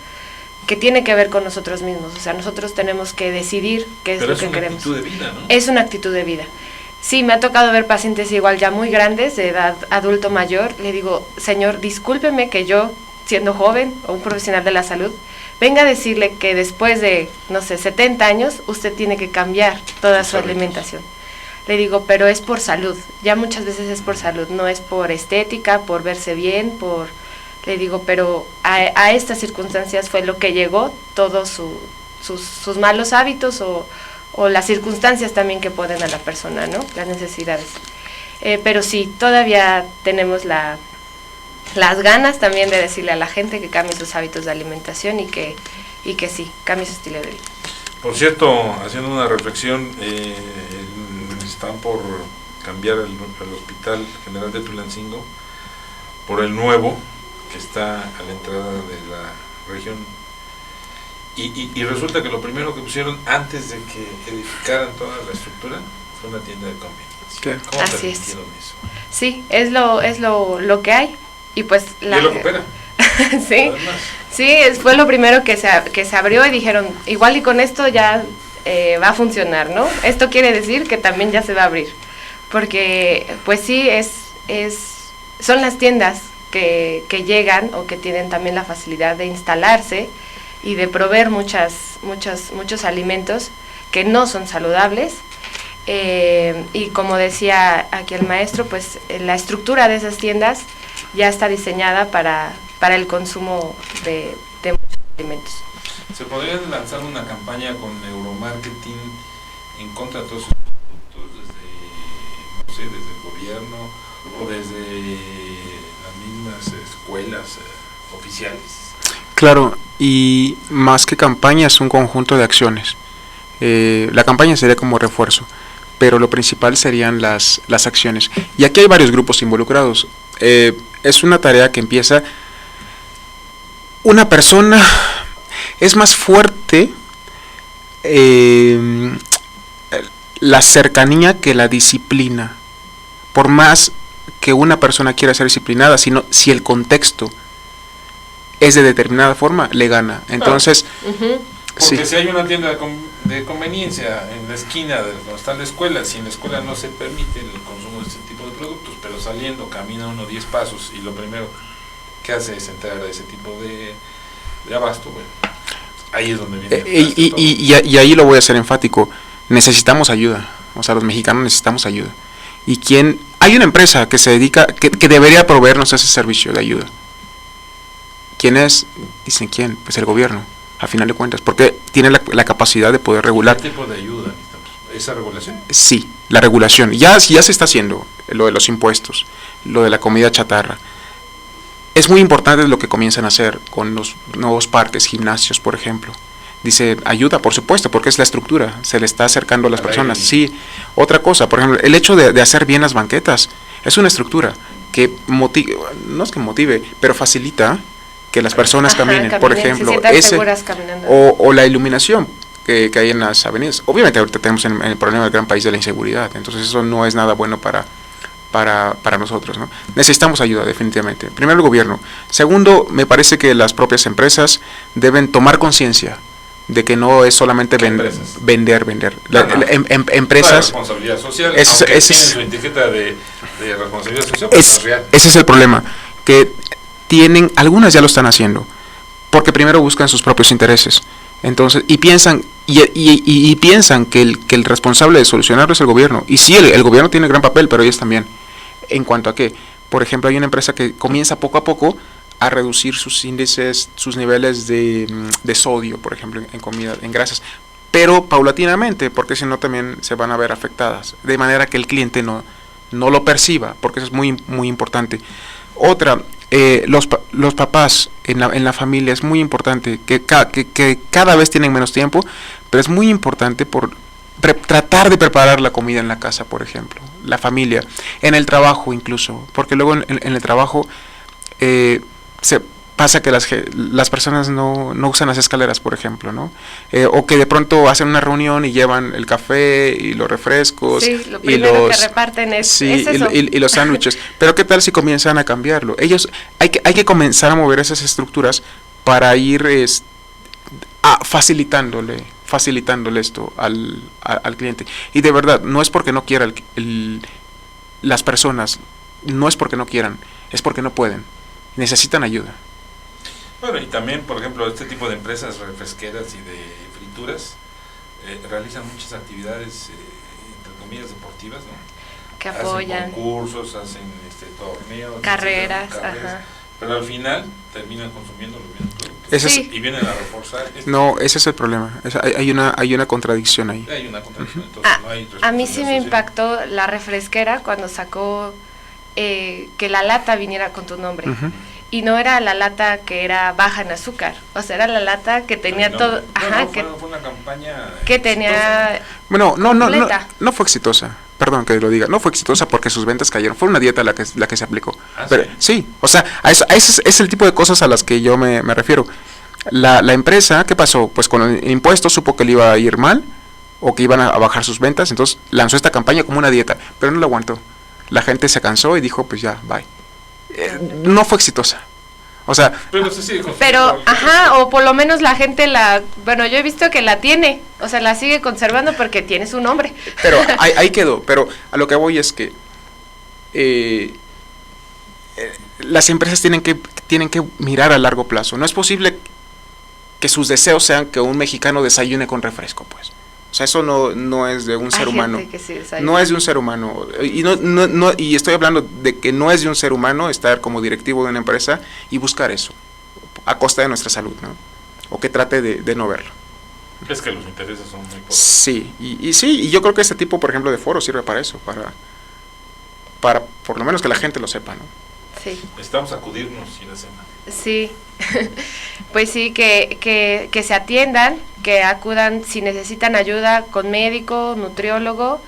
Speaker 3: que tiene que ver con nosotros mismos. O sea, nosotros tenemos que decidir qué es lo que queremos.
Speaker 2: Pero es una actitud de vida, ¿no? Es
Speaker 3: una actitud de vida. Sí, me ha tocado ver pacientes igual ya muy grandes, de edad adulto mayor. Le digo, señor, discúlpeme que yo, siendo joven o un profesional de la salud, venga a decirle que después de, 70 años, usted tiene que cambiar toda su alimentación. Le digo, pero es por salud, ya muchas veces es por salud, no es por estética, por verse bien, le digo, pero a estas circunstancias fue lo que llegó, todos sus malos hábitos o las circunstancias también que ponen a la persona, ¿no? Las necesidades. Pero sí, todavía tenemos las ganas también de decirle a la gente que cambie sus hábitos de alimentación y que sí, cambie su estilo de vida.
Speaker 2: Por cierto, haciendo una reflexión, están por cambiar el Hospital General de Tulancingo por el nuevo, que está a la entrada de la región. Y resulta que lo primero que pusieron antes de que edificaran toda la estructura fue una tienda de conveniencia. ¿Cómo
Speaker 3: así es.
Speaker 2: Eso?
Speaker 3: Sí, es lo que hay. Y pues
Speaker 2: ¿Y lo que opera?
Speaker 3: sí, Sí, fue lo primero que se abrió y dijeron, igual y con esto ya va a funcionar, ¿no? Esto quiere decir que también ya se va a abrir, porque pues sí, son las tiendas que llegan o que tienen también la facilidad de instalarse y de proveer muchos alimentos que no son saludables. Y como decía aquí el maestro, pues la estructura de esas tiendas ya está diseñada para el consumo de muchos alimentos.
Speaker 2: ¿Se podría lanzar una campaña con neuromarketing en contra de todos esos productos desde el gobierno o desde las mismas escuelas oficiales?
Speaker 4: Claro, y más que campaña es un conjunto de acciones. La campaña sería como refuerzo, pero lo principal serían las acciones. Y aquí hay varios grupos involucrados. Es una tarea que empieza una persona. Es más fuerte la cercanía que la disciplina. Por más que una persona quiera ser disciplinada, si el contexto es de determinada forma, le gana. Entonces,
Speaker 2: porque si hay una tienda de conveniencia en la esquina de donde está la escuela, si en la escuela no se permite el consumo de este tipo de productos, pero saliendo camina uno 10 pasos y lo primero que hace es entrar a ese tipo de abasto, bueno, ahí es donde viene.
Speaker 4: Y ahí lo voy a hacer enfático, necesitamos ayuda, o sea, los mexicanos necesitamos ayuda. ¿Y quién? Hay una empresa que se dedica, que debería proveernos ese servicio de ayuda. ¿Quién es? Dicen, ¿quién? Pues el gobierno, a final de cuentas, porque tiene la capacidad de poder regular.
Speaker 2: ¿Qué tipo de ayuda necesitamos? ¿Esa regulación?
Speaker 4: Sí, la regulación. Ya se está haciendo lo de los impuestos, lo de la comida chatarra. Es muy importante lo que comienzan a hacer con los nuevos parques, gimnasios, por ejemplo. Dice, ayuda, por supuesto, porque es la estructura, se le está acercando a las personas. Sí, otra cosa, por ejemplo, el hecho de hacer bien las banquetas, es una estructura que motive, no es que motive, pero facilita que las personas caminen, por ejemplo, o la iluminación que hay en las avenidas. Obviamente ahorita tenemos el problema del gran país de la inseguridad, entonces eso no es nada bueno para nosotros, ¿no? Necesitamos ayuda, definitivamente. Primero, el gobierno. Segundo, me parece que las propias empresas deben tomar conciencia de que no es solamente vender. Empresas.
Speaker 2: La responsabilidad social, aunque tiene su etiqueta de responsabilidad social, pero no es real.
Speaker 4: Ese es el problema, que algunas ya lo están haciendo, porque primero buscan sus propios intereses. Entonces, y piensan que el responsable de solucionarlo es el gobierno. Y sí, el gobierno tiene gran papel, pero ellos también. En cuanto a que, por ejemplo, hay una empresa que comienza poco a poco a reducir sus índices, sus niveles de sodio, por ejemplo, en comida, en grasas, pero paulatinamente, porque si no también se van a ver afectadas, de manera que el cliente no lo perciba, porque eso es muy, muy importante. Otra, los papás en la familia, es muy importante que cada vez tienen menos tiempo, pero es muy importante tratar de preparar la comida en la casa, por ejemplo, la familia, en el trabajo incluso, porque luego en el trabajo se pasa que las personas no usan las escaleras, por ejemplo, ¿no? O que de pronto hacen una reunión y llevan el café y los refrescos.
Speaker 3: Sí, lo primero que reparten es eso.
Speaker 4: Y los sándwiches. Pero ¿qué tal si comienzan a cambiarlo? Hay que comenzar a mover esas estructuras para ir facilitándole esto al cliente. Y de verdad, no es porque no quiera las personas, no es porque no quieran, es porque no pueden. Necesitan ayuda.
Speaker 2: Bueno, y también, por ejemplo, este tipo de empresas refresqueras y de frituras realizan muchas actividades, entre comillas, deportivas, ¿no?
Speaker 3: Que apoyan.
Speaker 2: Hacen concursos, hacen torneos.
Speaker 3: Carreras, ajá.
Speaker 2: Pero al final terminan consumiendo los mismos productos. Y vienen a reforzar.
Speaker 4: No, ese es el problema. Hay una contradicción ahí.
Speaker 2: Hay una contradicción, entonces no hay
Speaker 3: a mí sí me impactó la refresquera cuando sacó que la lata viniera con tu nombre. Y no era la lata que era baja en azúcar, o sea, era la lata que tenía todo.
Speaker 2: Fue una campaña
Speaker 3: que tenía.
Speaker 4: Bueno, no fue exitosa. Perdón que lo diga, no fue exitosa porque sus ventas cayeron. Fue una dieta la que se aplicó. Pero, sí, o sea, ese es el tipo de cosas a las que yo me refiero. La empresa, ¿qué pasó? Pues con el impuesto supo que le iba a ir mal o que iban a bajar sus ventas, entonces lanzó esta campaña como una dieta, pero no la aguantó. La gente se cansó y dijo, pues ya, bye. No fue exitosa. O sea,
Speaker 2: Pero se sigue consumiendo.
Speaker 3: Pero, ajá, o por lo menos la gente bueno, yo he visto que la tiene, o sea, la sigue conservando porque tiene su nombre.
Speaker 4: pero ahí quedó. Pero a lo que voy es que las empresas tienen que mirar a largo plazo. No es posible que sus deseos sean que un mexicano desayune con refresco, pues. O sea, eso no es de un ser humano.
Speaker 3: Gente que sí desayuna.
Speaker 4: No es de un ser humano. Y y estoy hablando de que no es de un ser humano estar como directivo de una empresa y buscar eso a costa de nuestra salud, ¿no? O que trate de no verlo.
Speaker 2: Es que los intereses son muy poderosos.
Speaker 4: Sí, y yo creo que este tipo, por ejemplo, de foro sirve para eso, para por lo menos que la gente lo sepa, ¿no?
Speaker 3: Sí.
Speaker 2: Necesitamos acudirnos y la cena.
Speaker 3: Sí, pues sí, que se atiendan, que acudan si necesitan ayuda con médico, nutriólogo,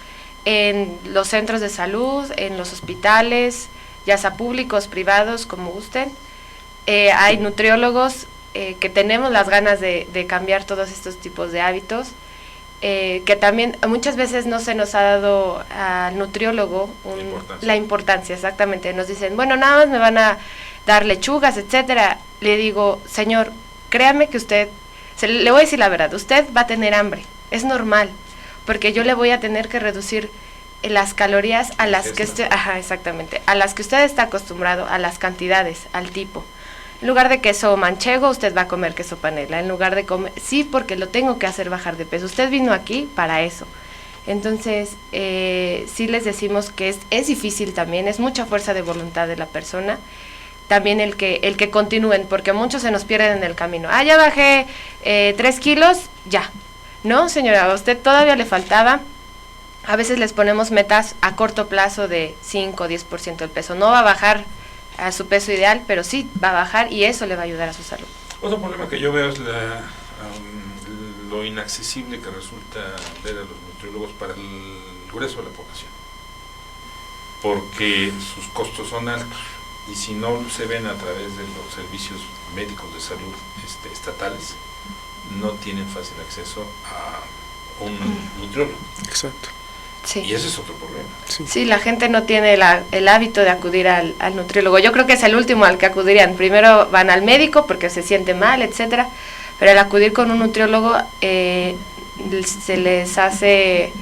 Speaker 3: en los centros de salud, en los hospitales, ya sea públicos, privados, como gusten. Hay nutriólogos que tenemos las ganas de cambiar todos estos tipos de hábitos, que también muchas veces no se nos ha dado al nutriólogo la importancia, exactamente. Nos dicen, bueno, nada más me van a dar lechugas, etcétera. Le digo, señor, créame que usted, le voy a decir la verdad, usted va a tener hambre, es normal, porque yo le voy a tener que reducir las calorías a las que usted, exactamente, a las que usted está acostumbrado, a las cantidades, al tipo. En lugar de queso manchego, usted va a comer queso panela. En lugar de comer, sí, porque lo tengo que hacer bajar de peso. Usted vino aquí para eso. Entonces, sí les decimos que es difícil también, es mucha fuerza de voluntad de la persona. También el que continúen, porque muchos se nos pierden en el camino. Ya bajé 3 kilos, ya. No, señora, a usted todavía le faltaba. A veces les ponemos metas a corto plazo de 5 o 10% del peso. No va a bajar a su peso ideal, pero sí va a bajar y eso le va a ayudar a su salud.
Speaker 2: Otro problema que yo veo es lo inaccesible que resulta ver a los nutriólogos para el grueso de la población, porque sus costos son altos y si no se ven a través de los servicios médicos de salud estatales, no tienen fácil acceso a un nutriólogo.
Speaker 4: Exacto.
Speaker 3: Sí.
Speaker 2: Y ese es otro problema.
Speaker 3: Sí, la gente no tiene el hábito de acudir al nutriólogo. Yo creo que es el último al que acudirían. Primero van al médico porque se siente mal, etcétera, pero al acudir con un nutriólogo se les hace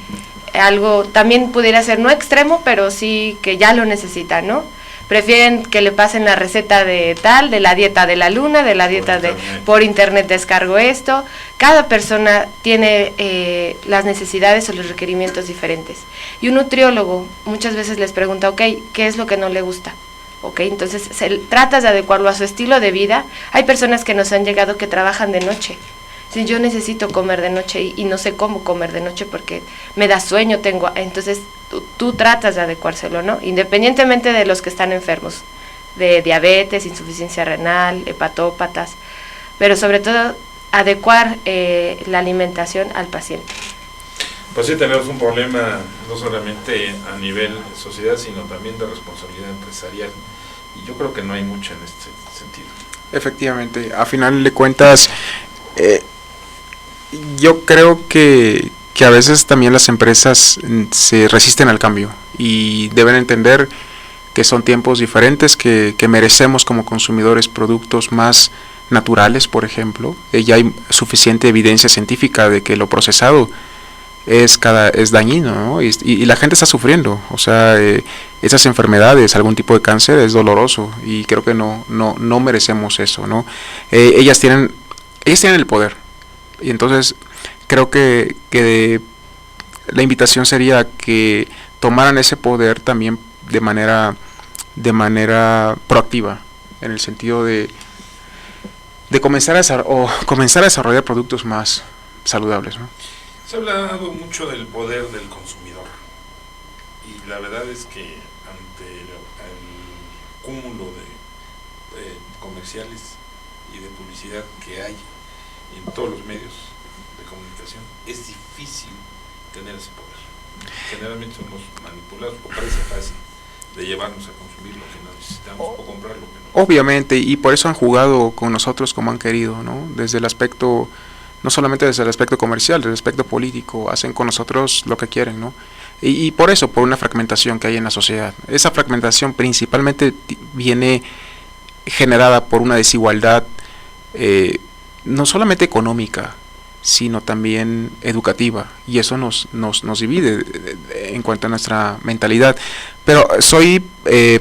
Speaker 3: algo, también pudiera ser no extremo, pero sí que ya lo necesitan, ¿no? Prefieren que le pasen la receta de la dieta de la luna, de la dieta por internet descargo esto. Cada persona tiene las necesidades o los requerimientos diferentes. Y un nutriólogo muchas veces les pregunta, ok, ¿qué es lo que no le gusta? Ok, entonces tratas de adecuarlo a su estilo de vida. Hay personas que nos han llegado que trabajan de noche. Si yo necesito comer de noche y no sé cómo comer de noche porque me da sueño, entonces tú tratas de adecuárselo, ¿no? Independientemente de los que están enfermos, de diabetes, insuficiencia renal, hepatópatas, pero sobre todo adecuar la alimentación al paciente.
Speaker 2: Pues sí, tenemos un problema no solamente a nivel sociedad, sino también de responsabilidad empresarial, y yo creo que no hay mucho en este sentido.
Speaker 4: Efectivamente, a final de cuentas, yo creo que a veces también las empresas se resisten al cambio y deben entender que son tiempos diferentes, que merecemos como consumidores productos más naturales, por ejemplo. Ya hay suficiente evidencia científica de que lo procesado es dañino, ¿no? Y la gente está sufriendo, o sea, esas enfermedades, algún tipo de cáncer es doloroso y creo que no merecemos eso, ¿no? Ellas tienen el poder. Y entonces creo que la invitación sería que tomaran ese poder también de manera proactiva, en el sentido de comenzar a desarrollar productos más saludables, ¿no?
Speaker 2: Se ha hablado mucho del poder del consumidor y la verdad es que ante el cúmulo de comerciales y de publicidad que hay en todos los medios de comunicación, es difícil tener ese poder. Generalmente somos manipulados, o parece fácil de llevarnos a consumir lo que no necesitamos o comprar lo que no.
Speaker 4: Obviamente, y por eso han jugado con nosotros como han querido, ¿no? Desde el aspecto, no solamente desde el aspecto comercial, desde el aspecto político, hacen con nosotros lo que quieren, ¿no? Y por eso, por una fragmentación que hay en la sociedad. Esa fragmentación principalmente viene generada por una desigualdad no solamente económica, sino también educativa, y eso nos divide en cuanto a nuestra mentalidad. Pero soy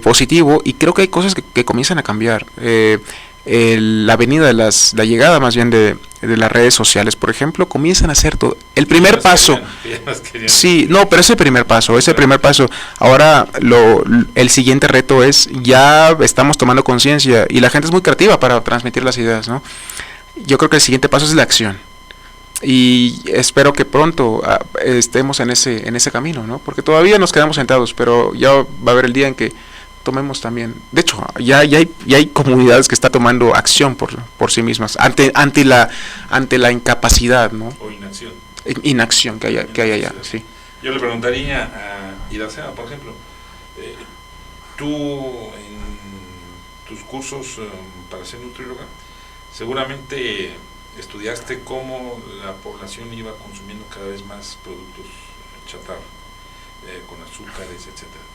Speaker 4: positivo y creo que hay cosas que comienzan a cambiar. La llegada más bien de las redes sociales, por ejemplo, comienzan a ser todo. El primer paso. Sí, no, pero ese primer paso. Ahora el siguiente reto es, ya estamos tomando conciencia y la gente es muy creativa para transmitir las ideas, ¿no? Yo creo que el siguiente paso es la acción. Y espero que pronto estemos en ese camino, ¿no? Porque todavía nos quedamos sentados, pero ya va a haber el día en que tomemos también. De hecho, ya hay comunidades que están tomando acción por sí mismas ante la incapacidad, ¿no?
Speaker 2: O inacción.
Speaker 4: Inacción que hay allá, sí.
Speaker 2: Yo le preguntaría a Iracema, por ejemplo, tú en tus cursos para ser nutrióloga, seguramente estudiaste cómo la población iba consumiendo cada vez más productos chatarra, con azúcares, etcétera.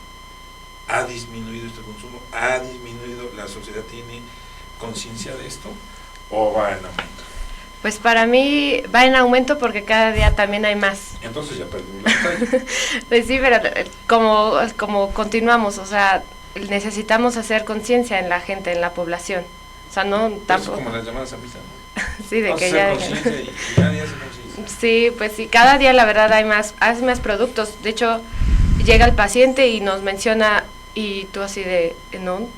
Speaker 2: ¿Ha disminuido este consumo? ¿Ha disminuido? ¿La sociedad tiene conciencia de esto? ¿O va en aumento?
Speaker 3: Pues para mí va en aumento porque cada día también hay más.
Speaker 2: Entonces ya perdimos la batalla.
Speaker 3: Pues sí, pero como continuamos, o sea, necesitamos hacer conciencia en la gente, en la población. O sea, no tampoco.
Speaker 2: Es como las llamadas a misa, ¿no?
Speaker 3: Sí, de
Speaker 2: vamos
Speaker 3: que
Speaker 2: a
Speaker 3: ya.
Speaker 2: hacer conciencia y cada día se conciencia.
Speaker 3: Sí, pues sí, cada día la verdad hay más productos. De hecho, llega el paciente y nos menciona, y tú así de, no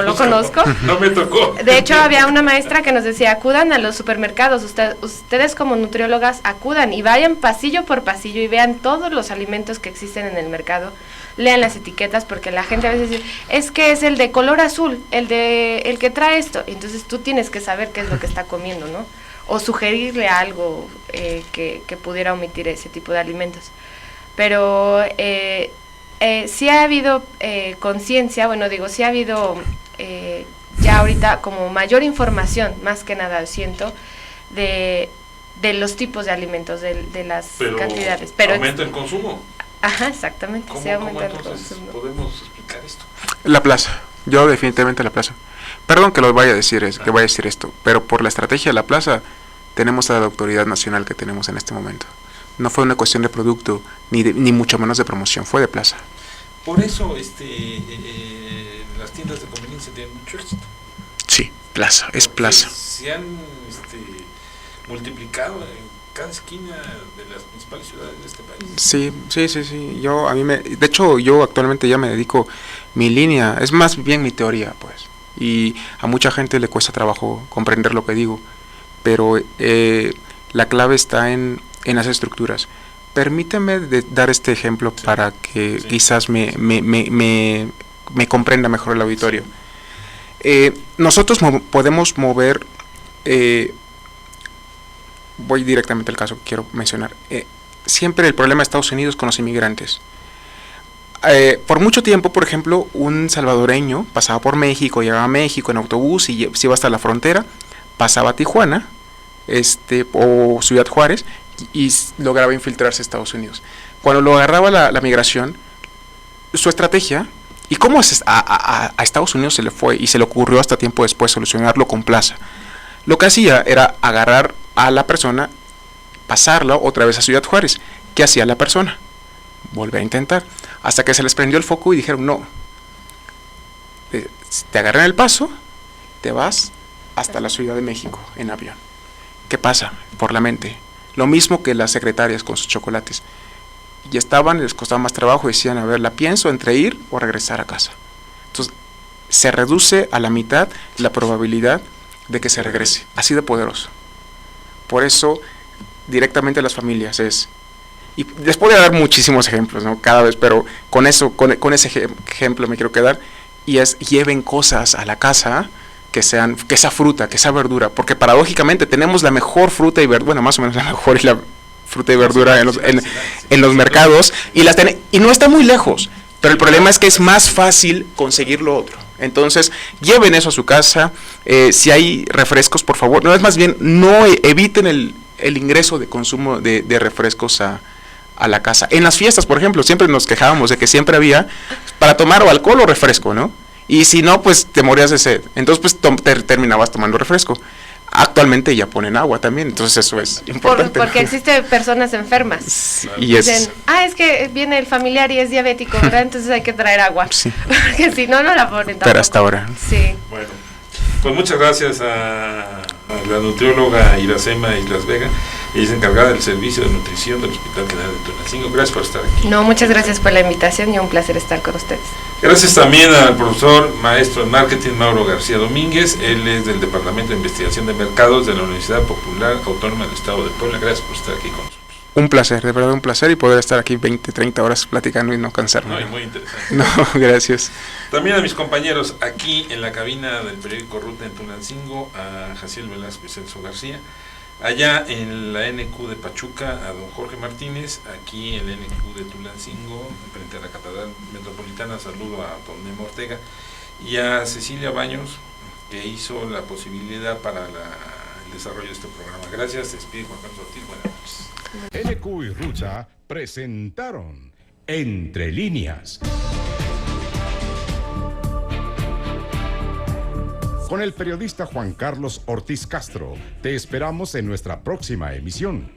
Speaker 3: lo conozco.
Speaker 2: No me tocó.
Speaker 3: De hecho, había una maestra que nos decía, acudan a los supermercados, ustedes como nutriólogas acudan y vayan pasillo por pasillo y vean todos los alimentos que existen en el mercado, lean las etiquetas, porque la gente a veces dice, es que es el de color azul, el que trae esto, entonces tú tienes que saber qué es lo que está comiendo, ¿no? O sugerirle algo que pudiera omitir ese tipo de alimentos. Pero sí ha habido conciencia, sí ha habido ya ahorita como mayor información, más que nada siento, de los tipos de alimentos, de las cantidades. Pero
Speaker 2: aumenta el consumo.
Speaker 3: Ajá, exactamente.
Speaker 2: ¿Cómo entonces podemos explicar esto?
Speaker 4: La plaza, yo definitivamente la plaza. Perdón que lo vaya a decir, que vaya a decir esto, pero por la estrategia de la plaza tenemos a la autoridad nacional que tenemos en este momento. No fue una cuestión de producto, ni mucho menos de promoción, fue de plaza.
Speaker 2: Por eso las tiendas de conveniencia tienen mucho éxito.
Speaker 4: Sí, plaza, es plaza.
Speaker 2: Se han multiplicado en cada esquina de las principales ciudades de este país.
Speaker 4: Sí. De hecho, yo actualmente ya me dedico, mi línea, es más bien mi teoría, pues. Y a mucha gente le cuesta trabajo comprender lo que digo, pero la clave está en las estructuras. Permíteme dar este ejemplo para que quizás me comprenda mejor el auditorio. Nosotros podemos mover, voy directamente al caso que quiero mencionar, siempre el problema de Estados Unidos con los inmigrantes. Por mucho tiempo, por ejemplo, un salvadoreño pasaba por México, llegaba a México en autobús y se iba hasta la frontera, pasaba a Tijuana, o Ciudad Juárez, y lograba infiltrarse a Estados Unidos. Cuando lo agarraba la migración, su estrategia, y cómo a Estados Unidos se le fue y se le ocurrió hasta tiempo después solucionarlo con plaza, lo que hacía era agarrar a la persona, pasarla otra vez a Ciudad Juárez. ¿Qué hacía la persona? Volver a intentar, hasta que se les prendió el foco y dijeron, no, te agarran el paso, te vas hasta la Ciudad de México en avión. ¿Qué pasa? Por la mente. Lo mismo que las secretarias con sus chocolates. Y les costaba más trabajo y decían, a ver, la pienso entre ir o regresar a casa. Entonces, se reduce a la mitad la probabilidad de que se regrese. Así de poderoso. Por eso, directamente a las familias es... Y les podría dar muchísimos ejemplos, ¿no? Cada vez, pero con ese ejemplo me quiero quedar. Y es, lleven cosas a la casa que sea fruta, que sea verdura, porque paradójicamente tenemos la mejor fruta y verdura, bueno, más o menos la mejor fruta y verdura en los mercados, y no está muy lejos, pero el problema es que es más fácil conseguir lo otro. Entonces, lleven eso a su casa. Si hay refrescos, por favor, no, es más bien, no eviten el ingreso de consumo de refrescos a la casa. En las fiestas, por ejemplo, siempre nos quejábamos de que siempre había para tomar o alcohol o refresco, ¿no? Y si no, pues te morías de sed. Entonces, pues terminabas tomando refresco. Actualmente ya ponen agua también, entonces eso es importante.
Speaker 3: Porque existen personas enfermas.
Speaker 4: Sí,
Speaker 3: y dicen, es que viene el familiar y es diabético, ¿verdad? Entonces hay que traer agua.
Speaker 4: Sí.
Speaker 3: Porque si no, no la ponen tampoco.
Speaker 4: Pero hasta ahora.
Speaker 3: Sí.
Speaker 2: Bueno, pues muchas gracias a la nutrióloga Iracema Islas Vega. Ella es encargada del servicio de nutrición del Hospital General de Tunancingo. Gracias por estar aquí.
Speaker 3: No, muchas gracias por la invitación y un placer estar con ustedes.
Speaker 2: Gracias también al profesor maestro en marketing Mauro García Domínguez. Él es del Departamento de Investigación de Mercados de la Universidad Popular Autónoma del Estado de Puebla. Gracias por estar aquí con nosotros.
Speaker 4: Un placer, de verdad un placer, y poder estar aquí 20, 30 horas platicando y no cansarme.
Speaker 2: No, y muy interesante.
Speaker 4: No, gracias.
Speaker 2: También a mis compañeros aquí en la cabina del periódico Ruta en Tunancingo, a Jaciel Velasco y Celso García. Allá en la NQ de Pachuca, a don Jorge Martínez. Aquí en la NQ de Tulancingo, frente a la Catedral Metropolitana, saludo a don Memo Ortega. Y a Cecilia Baños, que hizo la posibilidad para el desarrollo de este programa. Gracias, se despide Juan Carlos Ortiz. Buenas noches.
Speaker 1: NQ y Ruta presentaron Entre Líneas. Con el periodista Juan Carlos Ortiz Castro, te esperamos en nuestra próxima emisión.